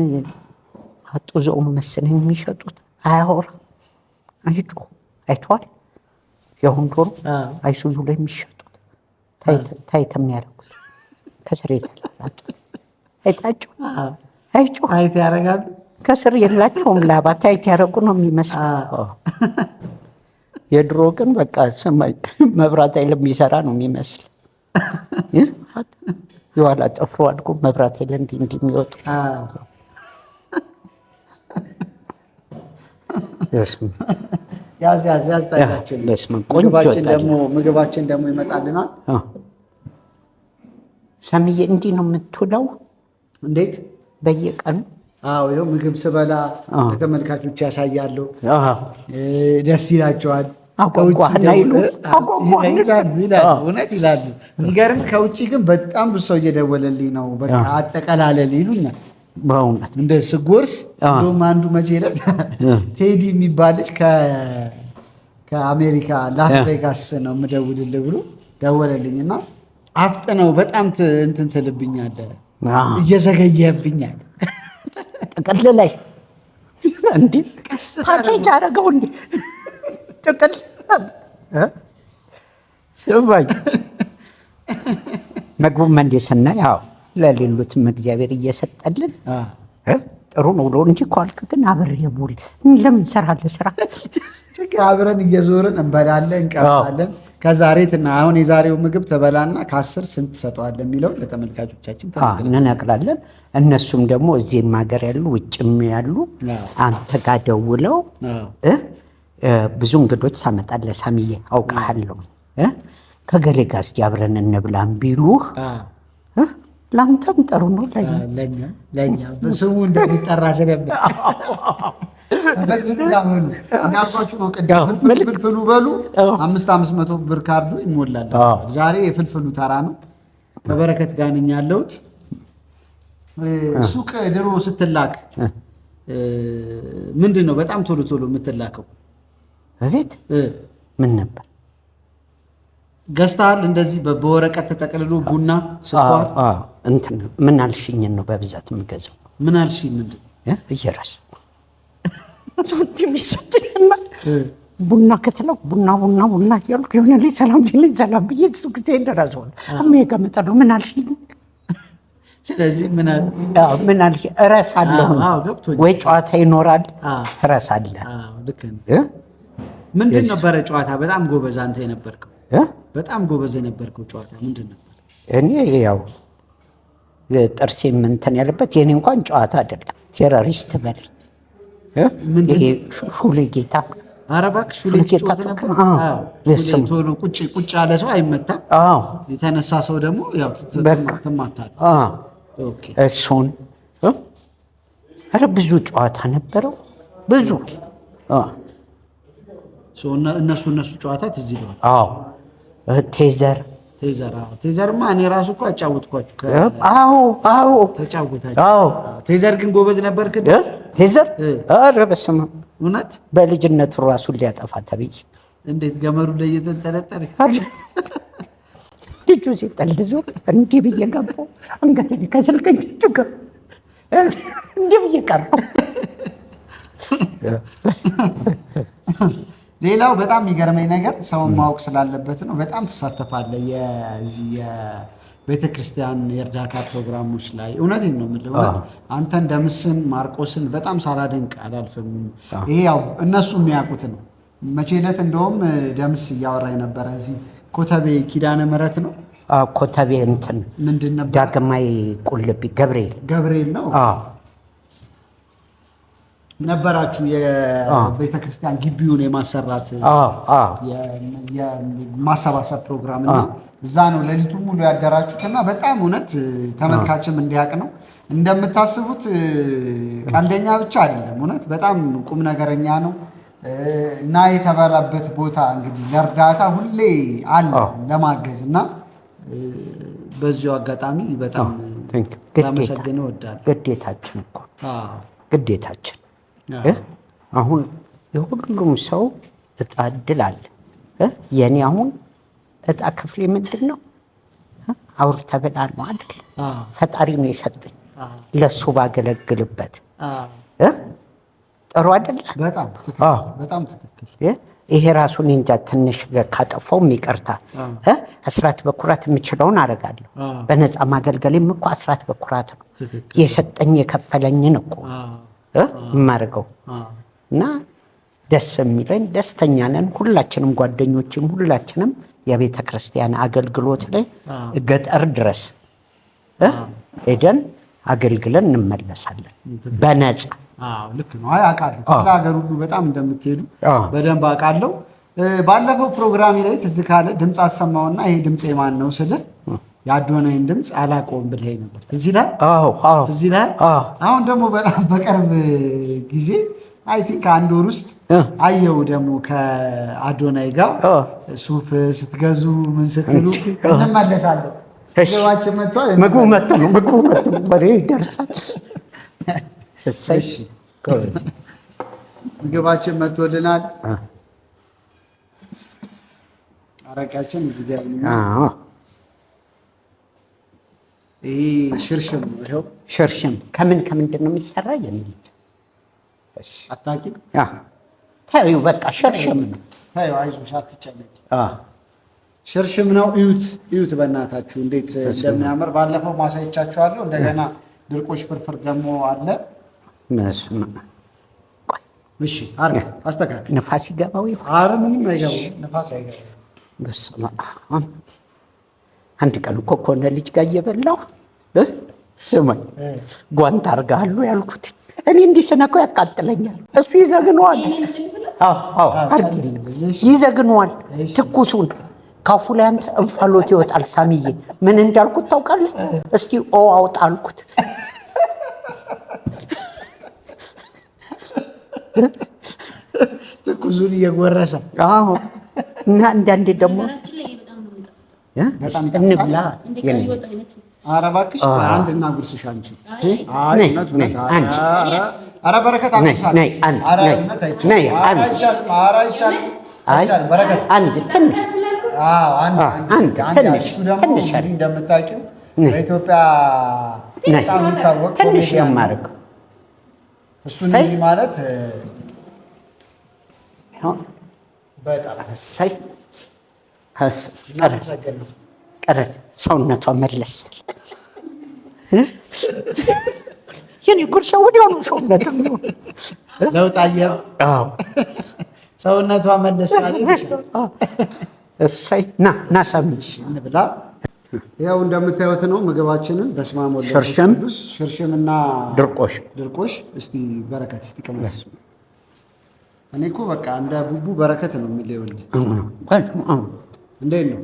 አጡዘው መሰለኝ የሚሸጡት። አያወራም፣ አይጮህም። አይተዋል? የአሁን ዶሮ አይሱዙ ላይ የሚሸጡት ታይት የሚያደርጉት ከስር የተላላጡ አይታቸው አይጮህ ታይት ያደርጋሉ። ከስር የላቸውም ላባ ታይት ያደረጉ ነው የሚመስለው። የድሮ ግን በቃ ሰማይ መብራት ኃይል የሚሰራ ነው የሚመስል። የኋላ ጥፍሩ አድጎ መብራት ኃይል እንዲህ የሚወጡ ያዝ ጠላችን። ምግባችን ደግሞ ይመጣልናል። ሰምዬ እንዲህ ነው የምትውለው። እንዴት በየቀኑ? አዎ ይኸው ምግብ ስበላ ለተመልካቾች ያሳያለሁ። ደስ ይላቸዋል። እውነት ይላሉ። የሚገርም ከውጭ ግን በጣም ብዙ ሰው እየደወለልኝ ነው። በቃ አጠቀላለል ይሉኛል በእውነት እንደ ስጎርስ። እንደውም አንዱ መቼ ዕለት ቴዲ የሚባል ልጅ ከአሜሪካ ላስ ቬጋስ ነው የምደውልልህ ብሎ ደወለልኝ እና አፍጥነው በጣም እንትን ትልብኛለህ፣ እየዘገየህብኛል። ጥቅል ላይ እንዲህ ፓኬጅ አደረገው እንዲህ ጥቅል ስባይ ምግቡም እንዲህ ስናይ ያው ለሌሉትም እግዚአብሔር እየሰጠልን ጥሩ ነው ብሎ እንጂ ኳልክ ግን አብሬ ቡል ለምን ሰራለህ? ስራ አብረን እየዞርን እንበላለን እንቀርሳለን። ከዛሬትና አሁን የዛሬው ምግብ ተበላና ከ10 ስንት ትሰጠዋለህ የሚለው ለተመልካቾቻችን እንነግራለን። እነሱም ደግሞ እዚህም ሀገር ያሉ ውጭም ያሉ አንተ ጋር ደውለው ብዙ እንግዶች ታመጣለህ ሳሚዬ አውቃለሁ ከገሌ ጋር እስኪ አብረን እንብላም ቢሉህ ለአንተም ጥሩ ነው፣ ለእኛ ስሙ እንደሚጠራ ስለብ እንዳልኳችሁ ነው። ቅድም ፍልፍሉ በሉ 500 ብር ካርዱ ይሞላል። ዛሬ የፍልፍሉ ተራ ነው። ከበረከት ጋር ነኝ ያለሁት። ሱቅ ድሮ ስትላክ ምንድን ነው በጣም ቶሎ ቶሎ የምትላከው? በቤት ምን ነበር ገዝተሃል? እንደዚህ በወረቀት ተጠቅልሎ ቡና፣ ስኳር እንትን ምን አልሽኝ ነው በብዛት የምገዛው። ምን አልሽኝ? ምንድን እየራስ ሳንቲም ይሰጥና ቡና ከተለው ቡና እያልኩ የሆነ ላይ ሰላም ሲለኝ ሰላም ብዬ እሱ ጊዜ እንደራሱ የሚገመጠሉ ምን አልሽኝ። ስለዚህ ምን አልሽ እረሳለሁ ወይ ጨዋታ ይኖራል ትረሳለህ። ልክ ነህ። ምንድን ነበረ ጨዋታ በጣም ጎበዝ አንተ የነበርከው? በጣም ጎበዝ የነበርከው ጨዋታ ምንድን ነበር? እኔ ያው ጥርሴ እንትን ያለበት የኔ እንኳን ጨዋታ አይደለም ቴሮሪስት በለኝ። ይሄ ሹሌ ጌታ ኧረ እባክህ ሹሌ ጌታ ቶሎ ቁጭ ያለ ሰው አይመታም። የተነሳ ሰው ደግሞ ያው ትማታለህ። እሱን ኧረ ብዙ ጨዋታ ነበረው ብዙ እነሱ ጨዋታ ትዝ ይለዋል። ቴዘርማ እኔ ራሱ እኮ አጫወትኳችሁ። ተጫወታችሁ። ቴዘር ግን ጎበዝ ነበርክ። ቴዘር ኧረ በስመ አብ እውነት በልጅነቱ ራሱን ሊያጠፋ ተብዬ እንዴት ገመዱ ላይ እየተንጠለጠለ ልጁ ሲጠልዘው እንዲህ ብዬ ገባሁ። አንገቴ ከስልከኞቹ ጋር እንዲህ ብዬ ቀረሁ። ሌላው በጣም የሚገርመኝ ነገር ሰውን ማወቅ ስላለበት ነው። በጣም ትሳተፋለህ የዚህ የቤተክርስቲያን የእርዳታ ፕሮግራሞች ላይ። እውነቴን ነው የምልህ። እውነት አንተን ደምስን ማርቆስን በጣም ሳላደንቅ አላልፍም። ይሄ ያው እነሱ የሚያውቁት ነው። መቼ ዕለት እንደውም ደምስ እያወራ የነበረ እዚህ ኮተቤ ኪዳነ ምሕረት ነው ኮተቤ እንትን ምንድን ነበር ዳግማዊ ቁልቢ ገብርኤል ነው ነበራችሁ የቤተ ክርስቲያን ግቢውን የማሰራት የማሰባሰብ ፕሮግራም እና እዛ ነው ሌሊቱን ሙሉ ያደራችሁትና በጣም እውነት ተመልካችም እንዲያውቅ ነው። እንደምታስቡት ቀልደኛ ብቻ አይደለም። እውነት በጣም ቁም ነገረኛ ነው እና የተበላበት ቦታ እንግዲህ ለእርዳታ ሁሌ አለ ለማገዝ እና በዚሁ አጋጣሚ በጣም ላመሰግን እወዳለሁ። ግዴታችን እኮ ግዴታችን። አሁን የሁሉም ሰው እጣ እድል አለ። የኔ አሁን እጣ ክፍሌ ምንድን ነው? አውርተ ብላ ነው አይደል? ፈጣሪ ነው የሰጠኝ ለሱ ባገለግልበት። ጥሩ አይደለ? በጣም ትክክል። ይሄ ራሱን እንጃ ትንሽ ካጠፋው ይቅርታ። አስራት በኩራት የምችለውን አደርጋለሁ። በነፃ ማገልገሌም እኮ አስራት በኩራት ነው። የሰጠኝ የከፈለኝን እኮ የማደርገው እና ደስ የሚለኝ ደስተኛ ነን ሁላችንም፣ ጓደኞችም ሁላችንም የቤተ ክርስቲያን አገልግሎት ላይ ገጠር ድረስ ሄደን አገልግለን እንመለሳለን በነፃ። ልክ ነው። አውቃለሁ ክፍለ ሀገር ሁሉ በጣም እንደምትሄዱ በደንብ አውቃለሁ። ባለፈው ፕሮግራሜ ላይ ትዝ ካለ ድምፅ አሰማውና ይሄ ድምፅ የማን ነው ስልህ የአዶናይን ድምፅ አላውቀውም ብለኸኝ ነበር። ትዝ ይልሃል? ትዝ ይልሃል? አሁን ደግሞ በጣም በቅርብ ጊዜ አይ ቲንክ አንድ ወር ውስጥ አየው ደግሞ ከአዶናይ ጋር ሱፍ ስትገዙ ምን ስትሉ እንመለሳለን። ምግባችን መጥቷል። ምግቡ መጥቶ ነው ወሬ ይደርሳል። ምግባችን መጥቶልናል። አረቃችን እዚህ ጋር ነው። ይሄ ሽርሽም ነው። ይኸው ሽርሽም ከምንድን ነው የሚሰራ የሚል አታውቂም? ተይው በቃ ሽርሽም ነው። ተይው አይዞሽ አትጨነቂ። ሽርሽም ነው። እዩት በእናታችሁ እንዴት እንደሚያምር ባለፈው ማሳየቻችኋለሁ። እንደገና ድርቆሽ ፍርፍር ደግሞ አለ። እሺ አርግ አስተካክል። ንፋስ ይገባው ይሆን? ኧረ ምንም አይገባው፣ ንፋስ አይገባው። በስመ አብ። አንድ ቀን እኮ ከሆነ ልጅ ጋር እየበላሁ ስማኝ ጓንት አድርገሃል ያልኩት እኔ እንዲህ ስነካው ያቃጥለኛል። እሱ ይዘግነዋል። ይዘግነዋል ትኩሱን ካፉ ላይ አንተ እንፋሎት ይወጣል። ሳሚዬ ምን እንዳልኩት ታውቃለህ? እስቲ አውጣ አልኩት። ትኩሱን እየጎረሰ እና አንዳንዴ ደግሞ እንብላ። ኧረ እባክሽ አንድና ጉርስሽ አንቺ። ኧረ በረከት አምሳት። ኧረ እውነት አይቻልም። በረከት አንድ ትንሽ እሱ ደግሞ እንግዲህ እንደምታውቂው በኢትዮጵያ በጣም የሚታወቅ ትንሽ የማደርገው እሱን እንዲህ ማለት በጣም ቀረት ሰውነቷ መለሳል። የኔ ጉርሻ ወዲያው ነው ሰውነት ለውጥ አየህ? ሰውነቷ መለሳል። እሰይ ና ሳምሽ እንብላ። ያው እንደምታዩት ነው ምግባችንን። በስመ አብ ወወልድ ሽርሽም ሽርሽምና ድርቆሽ። እስቲ በረከት እስቲ ቅመስ። እኔ እኮ በቃ እንደ ቡቡ በረከት ነው የሚለው። እንዴት ነው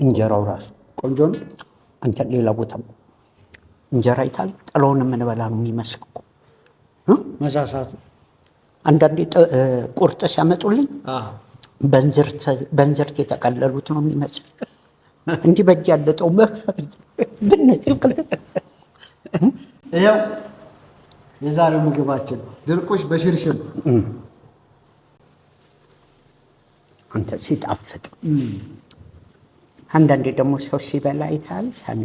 እንጀራው ራሱ ቆንጆ ነው። አንተ ሌላ ቦታ እንጀራ ይታል ጥለውን የምንበላ ነው የሚመስለው መሳሳቱ። አንዳንዴ ቁርጥ ሲያመጡልኝ በእንዝርት የተቀለሉት ነው የሚመስል። እንዲህ በእጅ ያለጠው ብንትልቅል። ይኸው የዛሬው ምግባችን ድርቆሽ በሽርሽም። አንተ ሲጣፍጥ። አንዳንዴ ደግሞ ሰው ሲበላ አይተሃል ሳሚ?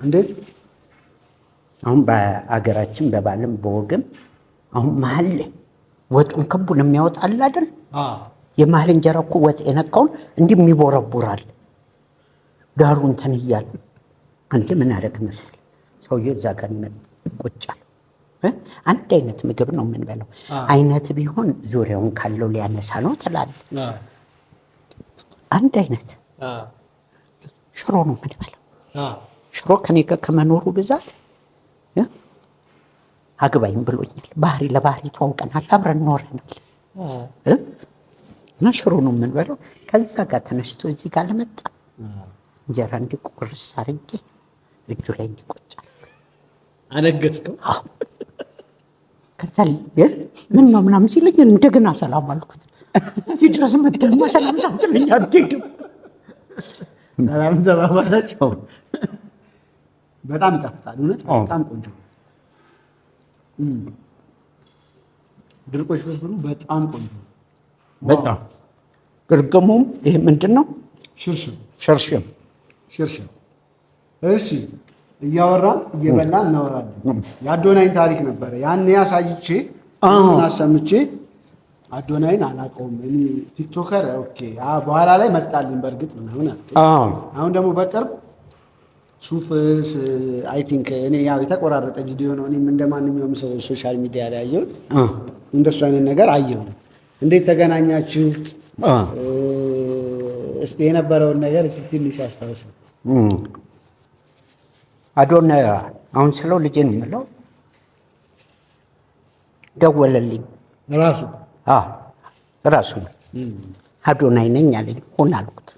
እንዴት አሁን በአገራችን በባልም በወግም አሁን መሀል ላይ ወጡን ክቡን የሚያወጣል አይደል? የመሀል እንጀራ እኮ ወጥ የነካውን እንዲህ የሚቦረቡራል ዳሩ እንትን እያለ። አንድ ምን አደረግ መስል ሰውዬው እዛ ጋር ቁጭ አለ። አንድ አይነት ምግብ ነው የምንበላው። አይነት ቢሆን ዙሪያውን ካለው ሊያነሳ ነው ትላለህ። አንድ አይነት ሽሮ ነው የምንበላው። ሽሮ ከኔ ጋር ከመኖሩ ብዛት አግባኝ ብሎኛል። ባህሪ ለባህሪ ተዋውቀናል፣ አብረን ኖረናል እና ሽሮ ነው የምንበላው። ከዛ ጋር ተነስቶ እዚህ ጋር ለመጣ እንጀራ እንዲቆርስ አድርጌ እጁ ላይ እንዲቆጫል አነገስከው። ከዛ ምን ነው ምናምን ሲለኝ እንደገና ሰላም አልኩት። እዚህ ድረስ መተማ ሰላም ሳትለኝ አትሄድም። ሰላም ተባባላችሁ። በጣም ይጣፍጣል። እውነት በጣም ቆንጆ ድርቆሽ ፍርፍሩ በጣም ቆንጆ በጣም ግርግሙም ይሄ ምንድን ነው? ሽርሽም። እሺ እያወራን እየበላን እናወራለን። የአዶናይን ታሪክ ነበረ ያኔ አሳይቼ አሰምቼ አዶናይን አላውቀውም እኔ ቲክቶከር ኦኬ በኋላ ላይ መጣልኝ በእርግጥ ምናምን አሁን ደግሞ በቅርብ ሱፍስ አይ ቲንክ እኔ ያው የተቆራረጠ ቪዲዮ ነው እኔም እንደማንኛውም ሰው ሶሻል ሚዲያ ላይ አየሁት እንደሱ አይነት ነገር አየሁ እንዴት ተገናኛችሁ እስቲ የነበረውን ነገር እስቲ ትንሽ አስታውስ አዶናይ አሁን ስለው ልጄ ነው የምለው ደወለልኝ ራሱ አዶናይ ነኝ አለኝ ሆነ አልኩት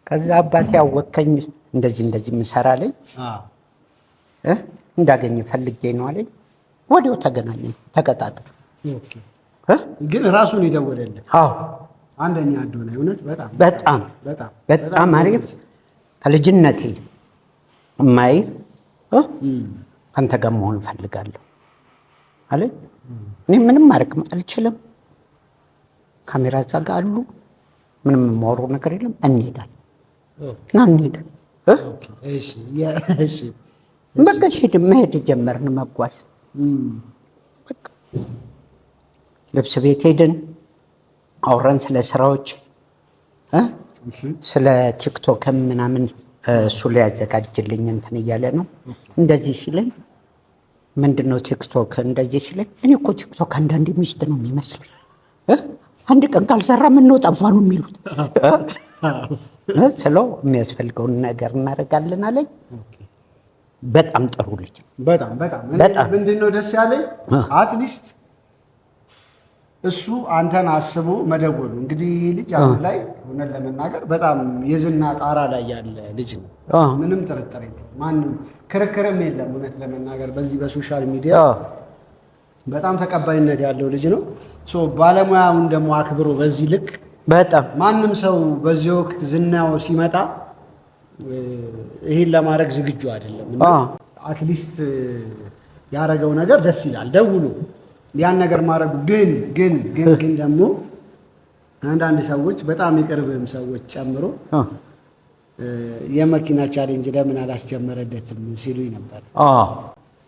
ከዛ አባቴ ያወከኝ እንደዚህ ምሰራለኝ እንዳገኘ ፈልጌ ነው አለኝ ወዲያው ተገናኘን ተቀጣጣ ግን ራሱን ይደወለልኝ አንደኛ አዶናይ እውነት በጣም አሪፍ ከልጅነቴ ማይ አንተ ጋር መሆን ፈልጋለሁ አለኝ እኔ ምንም ማድረግ አልችልም ካሜራ እዛ ጋር አሉ ምንም የማወራው ነገር የለም እንሄዳለን እና እንሄድ በቃ መሄድ ጀመርን መጓዝ ልብስ ቤት ሄድን አውራን ስለ ስራዎች ስለ ቲክቶክ ምናምን እሱ ላይ ያዘጋጅልኝ እንትን እያለ ነው እንደዚህ ሲለኝ ምንድነው ቲክቶክ እንደዚህ ሲለኝ እኔ እኮ ቲክቶክ አንዳንዴ ሚስት ነው የሚመስለኝ አንድ ቀን ካልሰራ ምን ነው ጠፋ ነው የሚሉት ስለው የሚያስፈልገውን ነገር እናደርጋለን አለኝ በጣም ጥሩ ልጅ በጣም ምንድነው ደስ ያለኝ አትሊስት እሱ አንተን አስቦ መደወሉ እንግዲህ ልጅ አሁን ላይ ሆነን ለመናገር በጣም የዝና ጣራ ላይ ያለ ልጅ ነው ምንም ጥርጥር የለም ማንም ክርክርም የለም እውነት ለመናገር በዚህ በሶሻል ሚዲያ በጣም ተቀባይነት ያለው ልጅ ነው ባለሙያውን ደግሞ አክብሮ በዚህ ልክ በጣም ማንም ሰው በዚህ ወቅት ዝናው ሲመጣ ይሄን ለማድረግ ዝግጁ አይደለም እና አትሊስት ያረገው ነገር ደስ ይላል ደውሎ ያን ነገር ማድረጉ ግን ደግሞ አንዳንድ ሰዎች በጣም የቅርብም ሰዎች ጨምሮ የመኪና ቻሌንጅ ለምን አላስጀመረለትም ሲሉኝ ነበር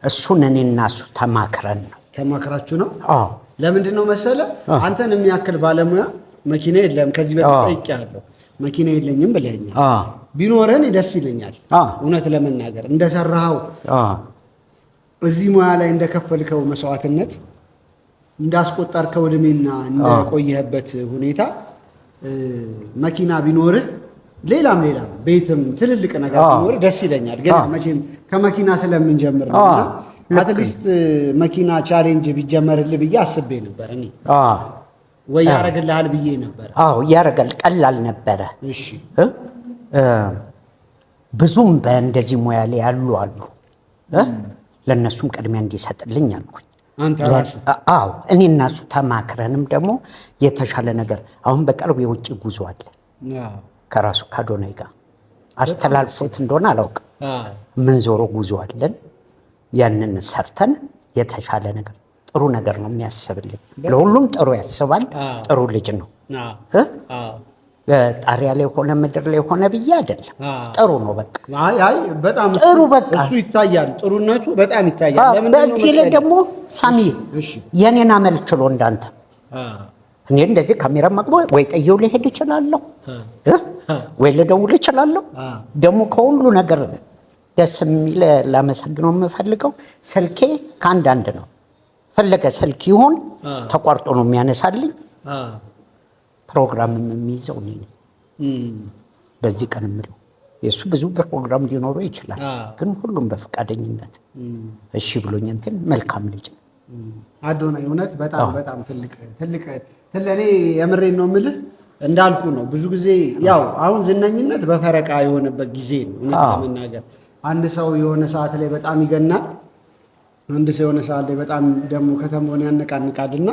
እሱን እኔና እሱ ተማክራችሁ ነው ለምንድን ነው መሰለ አንተን የሚያክል ባለሙያ መኪና የለም ከዚህ በፊት ጠይቄያለሁ መኪና የለኝም ብለኸኛል ቢኖረን ደስ ይለኛል እውነት ለመናገር እንደሰራው እዚህ ሙያ ላይ እንደከፈልከው መስዋዕትነት እንዳስቆጠርከው እድሜና እንደቆየህበት ሁኔታ መኪና ቢኖርህ ሌላም ቤትም ትልልቅ ነገር ቢኖርህ ደስ ይለኛል ግን መቼም ከመኪና ስለምንጀምር ነው አትሊስት መኪና ቻሌንጅ ቢጀመርልህ ብዬ አስቤ ነበር እኔ ወይ ያረጋልሃል ብዬ ነበር ያረጋል ቀላል ነበረ እሺ ብዙም በእንደዚህ ሙያ ላይ ያሉ ለነሱም ቅድሚያ እንዲሰጥልኝ አልኩኝ እኔ እና እሱ ተማክረንም ደግሞ የተሻለ ነገር አሁን በቅርብ የውጭ ጉዞ አለ ከራሱ ከአዶናይ ጋር አስተላልፎት እንደሆነ አላውቅም ምን ዞሮ ጉዞ አለን ያንን ሰርተን የተሻለ ነገር ጥሩ ነገር ነው የሚያስብልኝ ለሁሉም ጥሩ ያስባል ጥሩ ልጅ ነው ጣሪያ ላይ ሆነ ምድር ላይ ሆነ ብዬ አይደለም ጥሩ ነው በቃ በጣም ጥሩ በቃ እሱ ይታያል ጥሩነቱ በጣም ይታያል ለምን ነው ደግሞ ሳሚ የኔን አመል ችሎ እንዳንተ እኔ እንደዚህ ካሜራ ማቅቦ ወይ ጠየው ሊሄድ ይችላል ወይ ልደውል ይችላል ደግሞ ከሁሉ ነገር ደስ የሚል ላመሰግነው የምፈልገው ስልኬ ከአንዳንድ ነው ፈለገ ስልክ ይሁን ተቋርጦ ነው የሚያነሳልኝ ፕሮግራም የሚይዘው እኔ ነኝ በዚህ ቀን የምለው የሱ ብዙ ፕሮግራም ሊኖረው ይችላል ግን ሁሉም በፈቃደኝነት እሺ ብሎኝ እንትን መልካም ልጅ አዶናይ እውነት በጣም ትልቅ እኔ የምሬን ነው የምልህ እንዳልኩ ነው ብዙ ጊዜ ያው አሁን ዝነኝነት በፈረቃ የሆነበት ጊዜ ነው እውነት ለመናገር አንድ ሰው የሆነ ሰዓት ላይ በጣም ይገናል አንድ ሰው የሆነ ሰዓት ላይ በጣም ደግሞ ከተማውን ያነቃንቃልና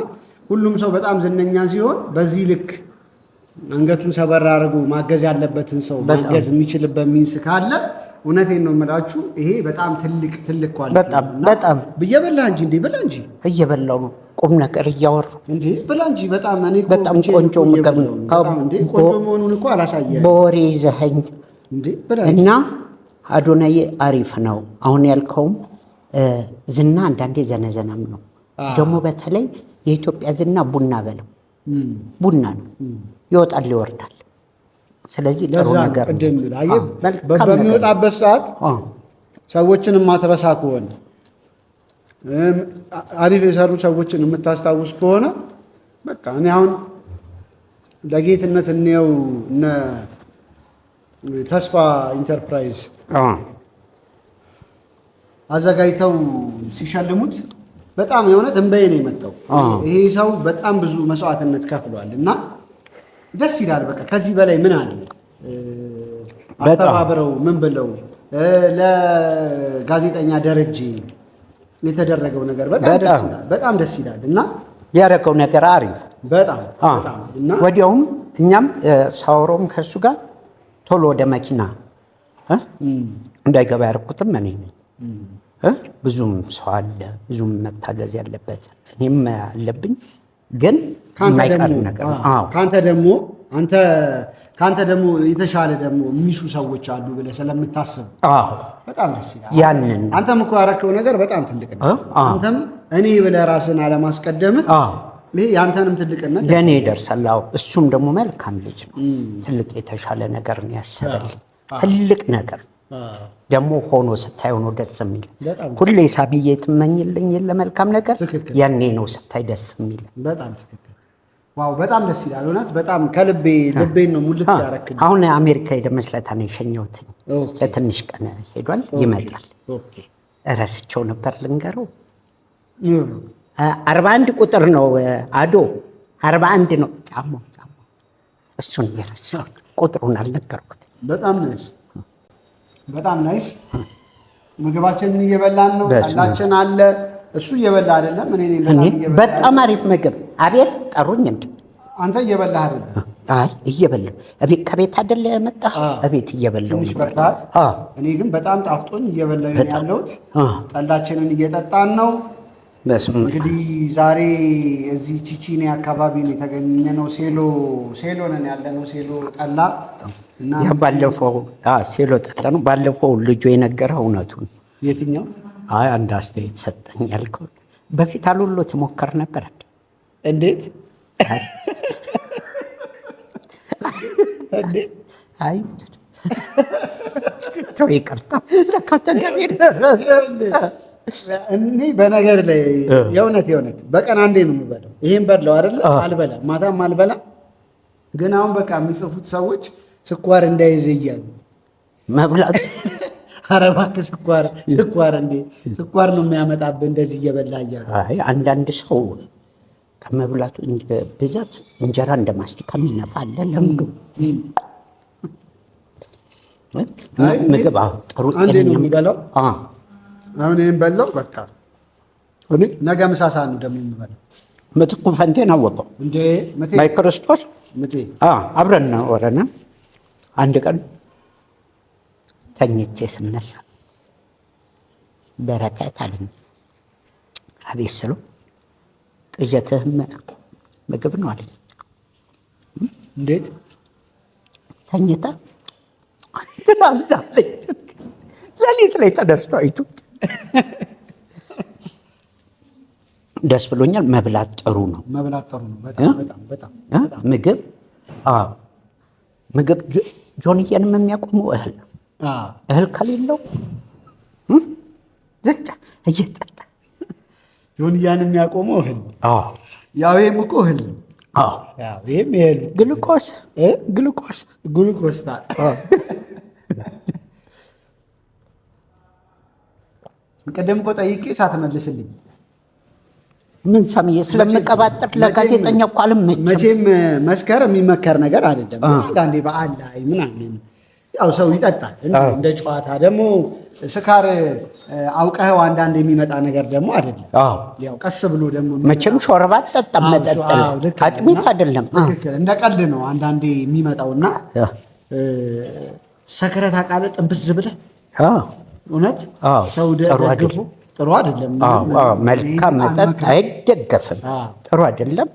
ሁሉም ሰው በጣም ዝነኛ ሲሆን በዚህ ልክ አንገቱን ሰበር አድርጎ ማገዝ ያለበትን ሰው ማገዝ የሚችልበት ሚንስ ካለ እውነቴን ነው የምላችሁ ይሄ በጣም ትልቅ ኳሊቲ በጣም ብየበላ እንጂ እንዴ በላ እንጂ እየበላው ነው ቁም ነገር እያወሩ እንዴ በላ እንጂ በጣም እኔ በጣም ቆንጆ ምግብ ነው። እንዴ ቆንጆ መሆኑን እኮ አላሳየህም በወሬ ይዘኸኝ እንዴ በላ እና አዶናዬ አሪፍ ነው። አሁን ያልከውም ዝና አንዳንዴ ዘነዘናም ነው ደግሞ በተለይ የኢትዮጵያ ዝና ቡና በለው ቡና ነው ይወጣል ይወርዳል። ስለዚህ ጥሩ ነገር በሚወጣበት ሰዓት ሰዎችን የማትረሳ ከሆነ አሪፍ የሰሩ ሰዎችን የምታስታውስ ከሆነ በቃ እኔ አሁን ለጌትነት እንየው እነ ተስፋ ኢንተርፕራይዝ አዘጋጅተው ሲሸልሙት በጣም የሆነ እንበይ ነው የመጣው። ይሄ ሰው በጣም ብዙ መስዋዕትነት ከፍሏል እና ደስ ይላል። በቃ ከዚህ በላይ ምን አለ? አስተባብረው ምን ብለው ለጋዜጠኛ ደረጀ የተደረገው ነገር በጣም ደስ ይላል እና ያደረገው ነገር አሪፍ በጣም እና ወዲያውም እኛም ሳወሮም ከሱ ጋር ቶሎ ወደ መኪና እንዳይገባ ያደረኩትም እኔ ነኝ። ብዙም ሰው አለ፣ ብዙም መታገዝ ያለበት እኔም አለብኝ። ግን ካንተ ደግሞ የተሻለ ደግሞ የሚሹ ሰዎች አሉ ብለህ ስለምታስብ በጣም ደስ ይላል። ያንን አንተም እኮ ያረከው ነገር በጣም ትልቅ ነው። አንተም እኔ ብለህ ራስን አለማስቀደምህ ይሄ ያንተንም ትልቅነት ለእኔ ይደርሳል። እሱም ደግሞ መልካም ልጅ ነው። ትልቅ የተሻለ ነገር ነው ያሰበልኝ። ትልቅ ነገር ደግሞ ሆኖ ስታይ ሆኖ ደስ የሚል ሁሌ ሳብዬ ትመኝልኝ ለመልካም ነገር ያኔ ነው ስታይ ደስ የሚል። በጣም ትክክል። ዋው በጣም ደስ ይላል። እውነት በጣም ከልቤ ልቤን ነው ሙልት ያረክልኝ። አሁን አሜሪካ ሄደ መስለታ ነው የሸኘሁት። ለትንሽ ቀን ሄዷል፣ ይመጣል። እረስቸው ነበር ልንገረው። 41 ቁጥር ነው አዶ 41 ነው ጫማው። እሱን የረሳው ቁጥሩን አልነገርኩት። በጣም ናይስ። ምግባችንን እየበላን ነው። ጠላችን አለ። እሱ እየበላ አይደለም። በጣም አሪፍ ምግብ። አቤት ጠሩኝ እንዴ? አንተ እየበላህ አይደለም? አይ እየበላሁ እቤት ከቤት አይደለ የመጣህ? እቤት እየበላሁ ትንሽ በርታል። እኔ ግን በጣም ጣፍጦኝ እየበላሁ ነው ያለሁት። ጠላችንን እየጠጣን ነው። እንግዲህ ዛሬ እዚህ ቺቺኒ አካባቢ ነው የተገኘነው። ሴሎ ነን ያለነው። ሴሎ ጠላ እና ባለፈው ሴሎ ጠላ ነው። ባለፈው ልጁ የነገረው እውነቱን። የትኛው? አይ አንድ አስተያየት ሰጠኝ ያልከው በፊት አሉሎ ትሞከር ነበር። እንዴት? አይ ይቅርታ ለካተገቢ እኔ በነገር ላይ የእውነት በቀን አንዴ ነው የምበላው። ይሄን በላው አይደለ? አልበላም፣ ማታም አልበላም። ግን አሁን በቃ የሚጽፉት ሰዎች ስኳር እንዳይዝ እያሉ መብላት ኧረ እባክህ ስኳር እንዴ ስኳር ነው የሚያመጣብህ እንደዚህ እየበላ እያሉ። አይ አንዳንድ ሰው ከመብላቱ ብዛት እንጀራ እንደ ማስቲካ የሚነፋ አለ። ለምዱ ምግብ ጥሩ አንዴ ነው የሚበላው። አሁን ይሄን በላው በቃ ነገ ምሳ ሰዓት ነው ደግሞ የምበላው። ምትኩ ፈንቴን አወቀው እንዴ? ማይክሮስቶስ አብረን ነው ወረና አንድ ቀን ተኝቼ ስነሳ በረከት አለኝ። አቤት ስለው ቅዠትህም ምግብ ነው አለኝ። እንዴት ተኝታ ትላለች? ሌሊት ላይ ተነስቶ አይቱ ደስ ብሎኛል። መብላት ጥሩ ነው። በጣም ምግብ ጆንዬንም የሚያቆመው እህል ነው። እህል ከሌለው ዝጫ እየጠጣ ጆንያን የሚያቆመው እህል ነው። ያው ይሄም እኮ እህል ነው። ይሄም እህል ግሉኮስ ቅድም እኮ ጠይቄ ሳትመልስልኝ ምን ሰምዬ ስለምቀባጥር ለጋዜጠኛ እኮ አልመችም። መቼም መስከር የሚመከር ነገር አይደለም። አንዳንዴ በዓል ላይ ምናምን ያው ሰው ይጠጣል እንደ ጨዋታ። ደግሞ ስካር አውቀኸው አንዳንድ የሚመጣ ነገር ደግሞ አይደለም። ያው ቀስ ብሎ ደግሞ መቼም ሾርባ ጠጣም መጠጥ አጥሚት አይደለም። እንደ ቀልድ ነው አንዳንዴ የሚመጣውና ሰክረት አቃለ ጥብዝ ብለህ እውነት ሰው ደግፎ ጥሩ አይደለም። መልካም መጠጥ አይደገፍም፣ ጥሩ አይደለም።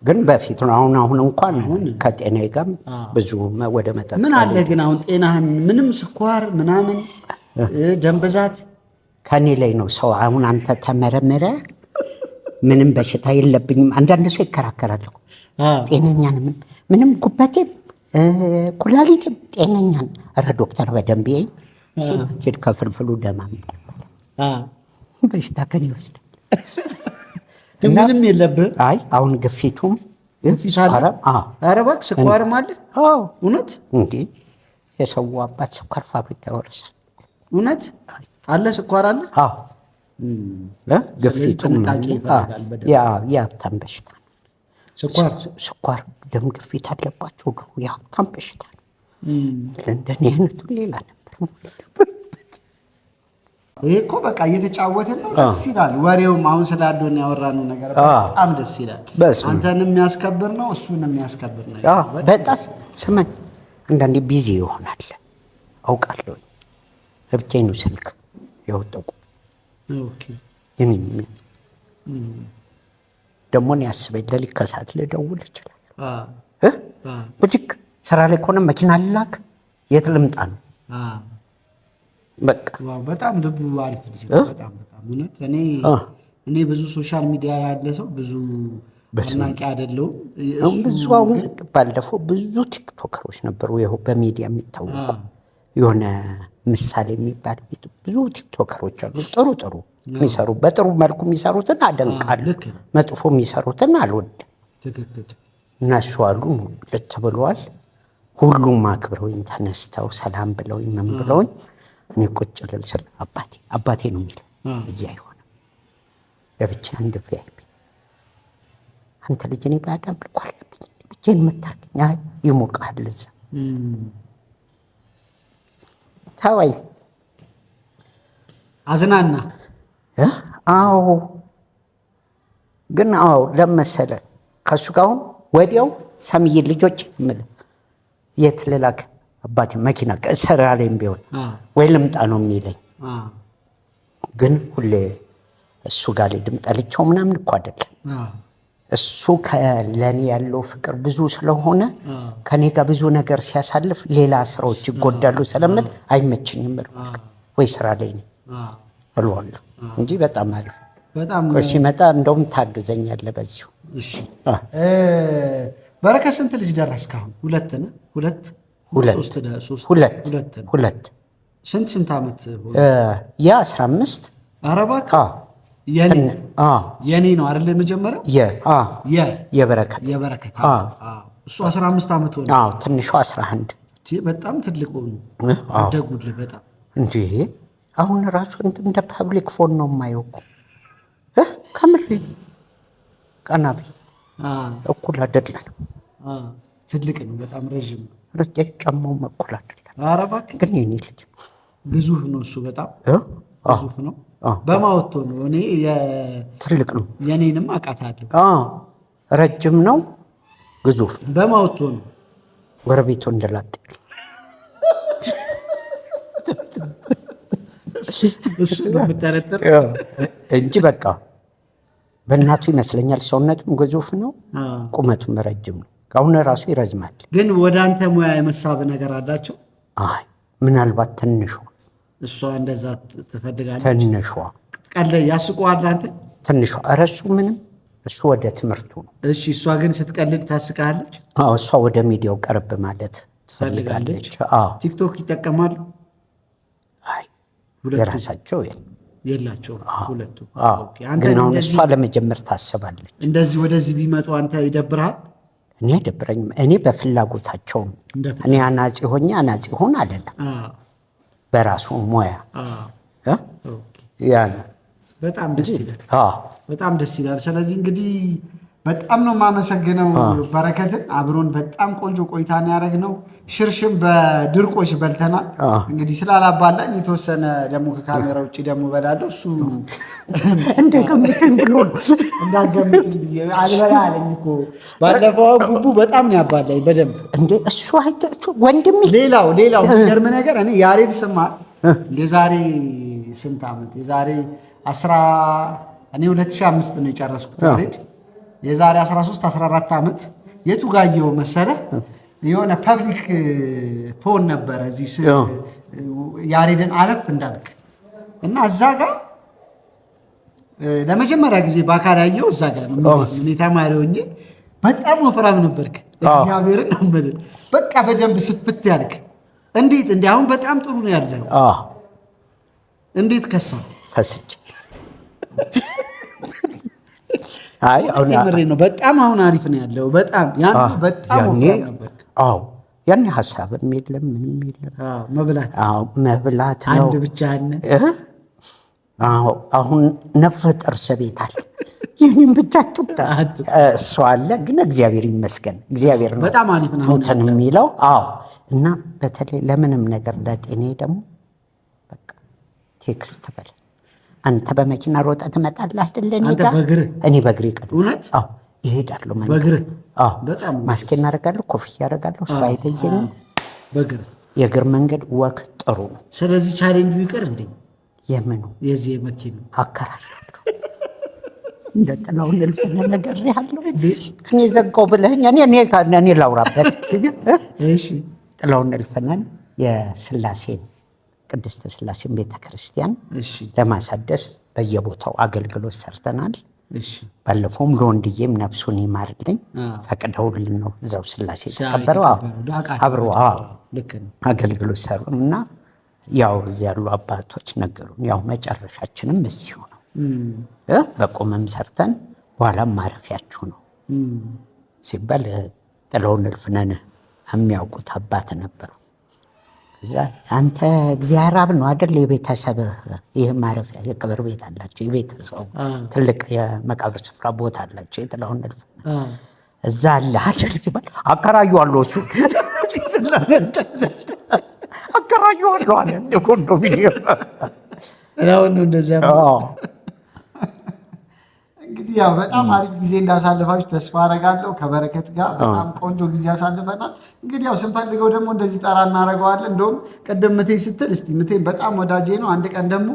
ግን በፊት ነው። አሁን እንኳን ከጤናዬ ጋር ብዙ ወደ መጠጥ ምን አለ ግን አሁን ጤናህን ምንም ስኳር ምናምን ደም ብዛት ከኔ ላይ ነው ሰው። አሁን አንተ ተመረመረ ምንም በሽታ የለብኝም። አንዳንድ ሰው ይከራከራል እኮ ጤነኛ ነኝ፣ ምንም ጉበቴም ኩላሊትም ጤነኛ ነኝ። ኧረ ዶክተር በደንብ ይይ ሂድ ከፍልፍሉ ደም አምጣ በሽታ ከኔ ይወስዳል። ምንም የለብህ። አይ አሁን ግፊቱም ስኳርም ኧረ እባክህ ስኳርም አለ። እውነት እንዴ የሰው አባት ስኳር ፋብሪካ ያወርሳል። እውነት አለ ስኳር አለ። ግፊቱም የሀብታም በሽታ ነው። ስኳር ደም ግፊት አለባቸው ድሮ የሀብታም በሽታ ነው። እንደኔ አይነቱ ሌላ ነበር። ይሄ እኮ በቃ እየተጫወትን ነው። ደስ ይላል። ወሬውም አሁን ስለ አዶና ያወራነው ነገር በጣም ደስ ይላል። አንተንም የሚያስከብር ነው፣ እሱንም የሚያስከብር ነው። በጣም ስማኝ፣ አንዳንዴ ቢዚ ይሆናል አውቃለሁ። ብቻዬን ነው ስልክ ያወጣቁ ደግሞ እኔ አስበኝ ለሊት ከሰዓት ልደውል እችላለሁ። ብድግ ስራ ላይ ከሆነ መኪና ልላክ የት ልምጣ ነው በቃ በጣም ልቡ አሪፍ ልጅ በጣም እውነት። እኔ ብዙ ሶሻል ሚዲያ ያለ ሰው ብዙ አድናቂ አይደለሁም። ብዙ አሁን ባለፈው ብዙ ቲክቶከሮች ነበሩ ይኸው በሚዲያ የሚታወቁ የሆነ ምሳሌ የሚባል ብዙ ቲክቶከሮች አሉ። ጥሩ ጥሩ የሚሰሩ በጥሩ መልኩ የሚሰሩትን አደንቃለሁ፣ መጥፎ የሚሰሩትን አልወድም። እነሱ አሉ ልት ብለዋል። ሁሉም አክብረውኝ ተነስተው ሰላም ብለውኝ ምን ብለውኝ እኔ ቁጭ ልል ስል አባቴ ነው የሚለው እዚህ አይሆንም ለብቻ አንድ ቪአይፒ አንተ ልጅ እኔ ባዳም ልኮ አለብኝ ብቻዬን የምታርገኝ ይሞቃል እዛ ተወኝ አዝናና አዎ ግን ለመሰለ ከሱ ጋር ወዲያው ሰምዬ ልጆች ምን የት ልላክ አባቴ መኪና ስራ ላይም ቢሆን ወይ ልምጣ ነው የሚለኝ። ግን ሁሌ እሱ ጋር ላይ ድምጠልቸው ምናምን እኮ አይደለም። እሱ ለኔ ያለው ፍቅር ብዙ ስለሆነ ከኔ ጋር ብዙ ነገር ሲያሳልፍ ሌላ ስራዎች ይጎዳሉ ስለምን አይመችኝም ወይ ስራ ላይ ነኝ እለዋለሁ እንጂ በጣም አሪፍ ሲመጣ እንደውም ታግዘኛለህ በዚሁ። በረከት ስንት ልጅ ደረስክ አሁን? ሁለት ስንት ዓመት ሆነ? 15 ኧረ እባክህ የኔ ነው አይደል የመጀመሪያው? የበረከት እሱ 15 ዓመት ሆነ። ትንሹ 11 በጣም ትልቁ ነው። አደጉልህ በጣም እንዴ! አሁን ራሱ እንደ ፐብሊክ ፎን ነው የማየው ከምሬ ቀናቢ እኩል አይደለም። ትልቅ ነው በጣም ረዥም ነው። ጫማው እኩል አይደለም። ኧረ እባክህ ግን የኔ ልጅ ግዙፍ ነው እሱ በጣም ግዙፍ ነው። በማወቶ ነው እኔ ትልቅ ነው። የኔንም አውቃታለሁ። ረጅም ነው ግዙፍ በማወቶ ነው። ጎረቤቱ እንደላጥ እሱ ነው የምጠረጥር እንጂ በቃ በእናቱ ይመስለኛል። ሰውነቱም ግዙፍ ነው፣ ቁመቱም ረጅም ነው። አሁን ራሱ ይረዝማል። ግን ወደ አንተ ሙያ የመሳብ ነገር አላቸው? አይ ምናልባት ትንሿ እሷ እንደዛ ትፈልጋለች። ትንሿ ቀለ ያስቀዋል አንተ ትንሿ። ኧረ እሱ ምንም እሱ ወደ ትምህርቱ ነው። እሺ እሷ ግን ስትቀልድ ታስቃለች? እሷ ወደ ሚዲያው ቀረብ ማለት ትፈልጋለች። ቲክቶክ ይጠቀማሉ? አይ የራሳቸው የላቸውም ሁለቱ። ግን አሁን እሷ ለመጀመር ታስባለች። እንደዚህ ወደዚህ ቢመጡ አንተ ይደብርሃል? እኔ አይደብረኝም። እኔ በፍላጎታቸው ነው። እኔ አናጺ ሆኜ አናጺ ሆን አይደለም በራሱ ሙያ ያ ነው። በጣም ደስ ይላል። በጣም ደስ ይላል። ስለዚህ እንግዲህ በጣም ነው የማመሰግነው በረከትን። አብሮን በጣም ቆንጆ ቆይታ ነው ያደረግነው። ሽርሽም በድርቆሽ በልተናል። እንግዲህ ስላላባላኝ የተወሰነ ደግሞ ከካሜራ ውጭ ደግሞ በላለሁ። እሱ እንደገምትን ብሎ እንዳገምትን ብዬ አልበላ አለኝ እኮ ባለፈው። ቡቡ በጣም ነው ያባላኝ በደንብ እንደ እሱ አይተቱ ወንድሜ። ሌላው የሚገርም ነገር እኔ ያሬድ ስማር የዛሬ ስንት ዓመት የዛሬ 2005 ነው የጨረስኩት ያሬድ። የዛሬ 13-14 ዓመት የቱ ጋየው መሰለ የሆነ ፐብሊክ ፎን ነበረ እዚህ ያሬድን አለፍ እንዳልክ እና እዛ ጋር ለመጀመሪያ ጊዜ በአካል ያየው እዛ ጋር ነው። እኔ ተማሪ ሆኜ በጣም ወፍራም ነበርክ። እግዚአብሔርን ነው የምልህ። በቃ በደንብ ስፍት ያልክ እንዴት እንደ አሁን በጣም ጥሩ ነው ያለው። እንዴት ከሳ ፈስጭ አይ ነው በጣም አሁን አሪፍ ነው ያለው። በጣም ያኔ በጣም ወፍራም ነበር። አዎ ያኔ ሐሳብም የለም ምንም የለም። መብላት መብላት ነው አንድ ብቻ አለ። አሁን ነፍሰ ጥርስ ቤት አለ። ይህንም ብቻ እሱ አለ። ግን እግዚአብሔር ይመስገን እግዚአብሔር ነው በጣም አሪፍ ነው እንትን የሚለው። አዎ እና በተለይ ለምንም ነገር ለጤኔ ደግሞ በቃ ቴክስት በል አንተ በመኪና ሮጣ ትመጣለህ አይደል? እኔ በእግሬ ቀን እውነት ይሄዳለሁ በእግር በጣም ማስኬን አደርጋለሁ፣ ኮፍያ አደርጋለሁ። እሱ አይለየኝም። በእግር የእግር መንገድ ወክ ጥሩ ነው። ስለዚህ ቻሌንጁ ይቀር እንዴ? የምኑ የዚህ የመኪና አከራለሁ እንደ ጥላውን ልፈነ ነገር ያለው እኔ ዘጋው ብለኸኝ እኔ ላውራበት። እሺ ጥላውን ልፈነን የስላሴን ቅድስተ ስላሴን ቤተክርስቲያን ለማሳደስ በየቦታው አገልግሎት ሰርተናል። ባለፈውም ለወንድዬም ነፍሱን ይማርልኝ ፈቅደውልን ነው እዛው ስላሴ ተከበረው አብሮ አገልግሎት ሰሩን እና ያው እዚያ ያሉ አባቶች ነገሩን ያው መጨረሻችንም እዚሁ ነው። በቆመም ሰርተን በኋላም ማረፊያችሁ ነው ሲባል ጥላውን ልፍነን የሚያውቁት አባት ነበሩ። እዛ አንተ እግዚአብሔር አብ ነው አይደል? የቤተሰብ ይህ ማረፊያ የቀብር ቤት አላቸው። የቤተሰቡ ትልቅ የመቃብር ስፍራ ቦታ አላቸው። የጥላውን ልፍነን እዛ አለ አይደል ሲባል አከራየዋለሁ እሱ አከራየዋለሁ አለ እንደ ኮንዶሚኒየም ነው እንደዚያ። እንግዲህ ያው በጣም አሪፍ ጊዜ እንዳሳልፋችሁ ተስፋ አደርጋለሁ። ከበረከት ጋር በጣም ቆንጆ ጊዜ ያሳልፈናል። እንግዲህ ያው ስንፈልገው ደግሞ እንደዚህ ጠራ እናደርገዋለን። እንደውም ቅድም ምቴ ስትል እስቲ ምቴን በጣም ወዳጄ ነው። አንድ ቀን ደግሞ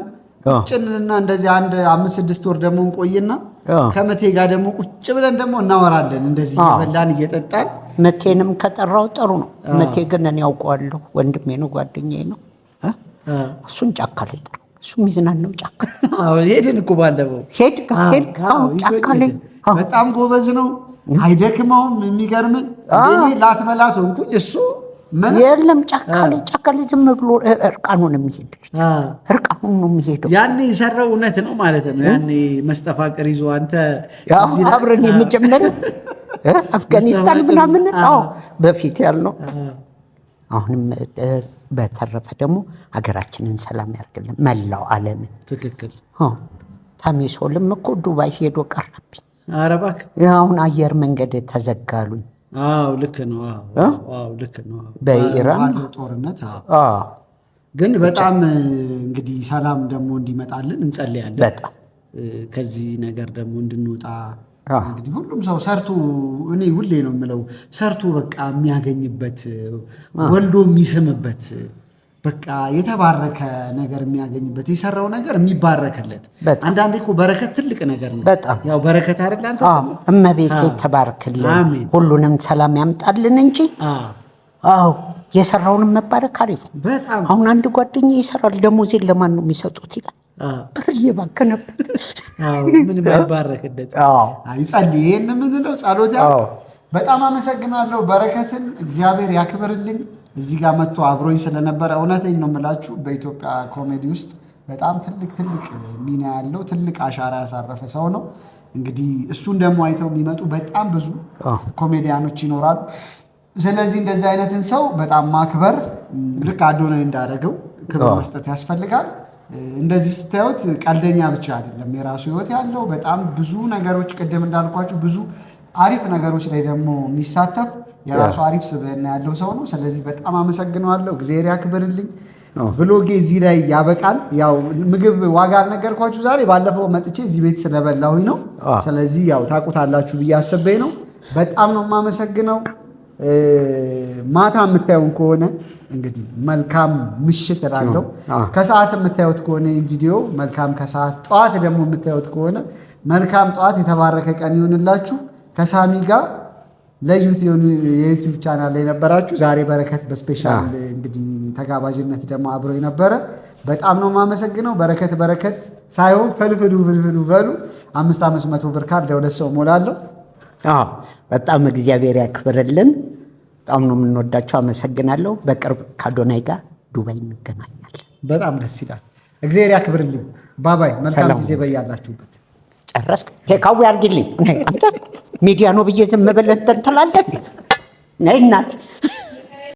ቁጭንና እንደዚህ አንድ 5-6 ወር ደግሞ እንቆይና ከምቴ ጋር ደግሞ ቁጭ ብለን ደግሞ እናወራለን። እንደዚህ እየበላን እየጠጣን ምቴንም ከጠራው ጥሩ ነው። ምቴ ግን እኔ ያውቀዋለሁ፣ ወንድሜ ነው፣ ጓደኛዬ ነው። እሱን ጫካ ላይ ጥሩ እሱ የሚዝናናው ጫካ ሄድን እኮ ባለፈው ጫካ ላይ በጣም ጎበዝ ነው፣ አይደክመውም። የሚገርምን ላትበላት ሆንኩኝ። እሱ የለም ጫካ ላይ ዝም ብሎ እርቃኑን የሚሄድ እርቃኑን ነው የሚሄደው። ያኔ የሰራው እውነት ነው ማለት ነው። ያኔ መስተፋቅር ይዞ አንተ አብረን የሚጀምረን አፍጋኒስታን ምናምን በፊት ያልነው። አሁንም በተረፈ ደግሞ ሀገራችንን ሰላም ያርግልን፣ መላው ዓለምን። ትክክል። ታሚሶልም እኮ ዱባይ ሄዶ ቀረብኝ። ኧረ እባክህ አሁን አየር መንገድ ተዘጋሉኝ። ልክ ነው። ልክ ነው። በኢራን ጦርነት ግን በጣም እንግዲህ ሰላም ደግሞ እንዲመጣልን እንጸልያለን። በጣም ከዚህ ነገር ደግሞ እንድንወጣ እንግዲህ ሁሉም ሰው ሰርቶ እኔ ሁሌ ነው የምለው ሰርቶ በቃ የሚያገኝበት ወልዶ የሚስምበት በቃ የተባረከ ነገር የሚያገኝበት የሰራው ነገር የሚባረክለት። አንዳንዴ እኮ በረከት ትልቅ ነገር ነው። በጣም ያው በረከት አይደል አንተ እመቤቴ ተባርክልን፣ ሁሉንም ሰላም ያምጣልን እንጂ የሰራውን መባረክ አሪፍ ነው በጣም። አሁን አንድ ጓደኛ ይሰራል፣ ደሞዜን ለማን ነው የሚሰጡት ይላል። ብር እየባከነበት ምን ባይባረክለት ይጸልይ። ይሄን የምንለው ጸሎት ያው በጣም አመሰግናለሁ። በረከትን እግዚአብሔር ያክብርልኝ። እዚህ ጋር መጥቶ አብሮኝ ስለነበረ እውነቴን ነው የምላችሁ በኢትዮጵያ ኮሜዲ ውስጥ በጣም ትልቅ ሚና ያለው ትልቅ አሻራ ያሳረፈ ሰው ነው። እንግዲህ እሱን ደግሞ አይተው የሚመጡ በጣም ብዙ ኮሜዲያኖች ይኖራሉ። ስለዚህ እንደዚህ አይነትን ሰው በጣም ማክበር ልክ አዶናይ እንዳደረገው ክብር መስጠት ያስፈልጋል። እንደዚህ ስታዩት ቀልደኛ ብቻ አይደለም፣ የራሱ ህይወት ያለው በጣም ብዙ ነገሮች ቅድም እንዳልኳችሁ ብዙ አሪፍ ነገሮች ላይ ደግሞ የሚሳተፍ የራሱ አሪፍ ስብዕና ያለው ሰው ነው። ስለዚህ በጣም አመሰግነዋለሁ። እግዚአብሔር ያክብርልኝ። ብሎጌ እዚህ ላይ ያበቃል። ያው ምግብ ዋጋ አልነገርኳችሁ ዛሬ፣ ባለፈው መጥቼ እዚህ ቤት ስለበላሁኝ ነው። ስለዚህ ያው ታውቁታላችሁ ብዬ አስበኝ ነው። በጣም ነው የማመሰግነው። ማታ የምታዩን ከሆነ እንግዲህ መልካም ምሽት እላለሁ። ከሰዓት የምታዩት ከሆነ ቪዲዮ መልካም ከሰዓት፣ ጠዋት ደግሞ የምታዩት ከሆነ መልካም ጠዋት፣ የተባረከ ቀን ይሁንላችሁ። ከሳሚ ጋር ለዩት የዩቲዩብ ቻናል ላይ ነበራችሁ። ዛሬ በረከት በስፔሻል እንግዲህ ተጋባዥነት ደግሞ አብሮ የነበረ በጣም ነው የማመሰግነው። በረከት ሳይሆን ፍልፍሉ በሉ 500 ብር ካርድ ለሁለት ሰው ሞላለሁ። በጣም እግዚአብሔር ያክብርልን። በጣም ነው የምንወዳቸው። አመሰግናለሁ። በቅርብ ከአዶናይ ጋር ዱባይ እንገናኛለን። በጣም ደስ ይላል። እግዚአብሔር ያክብርልኝ። ባባይ መልካም ጊዜ በያላችሁበት። ጨረስክ? ቴካዊ አድርግልኝ። አንተ ሚዲያ ነው ብዬ ዝም ብለህ እንትን ትላለህ። ነይ እናት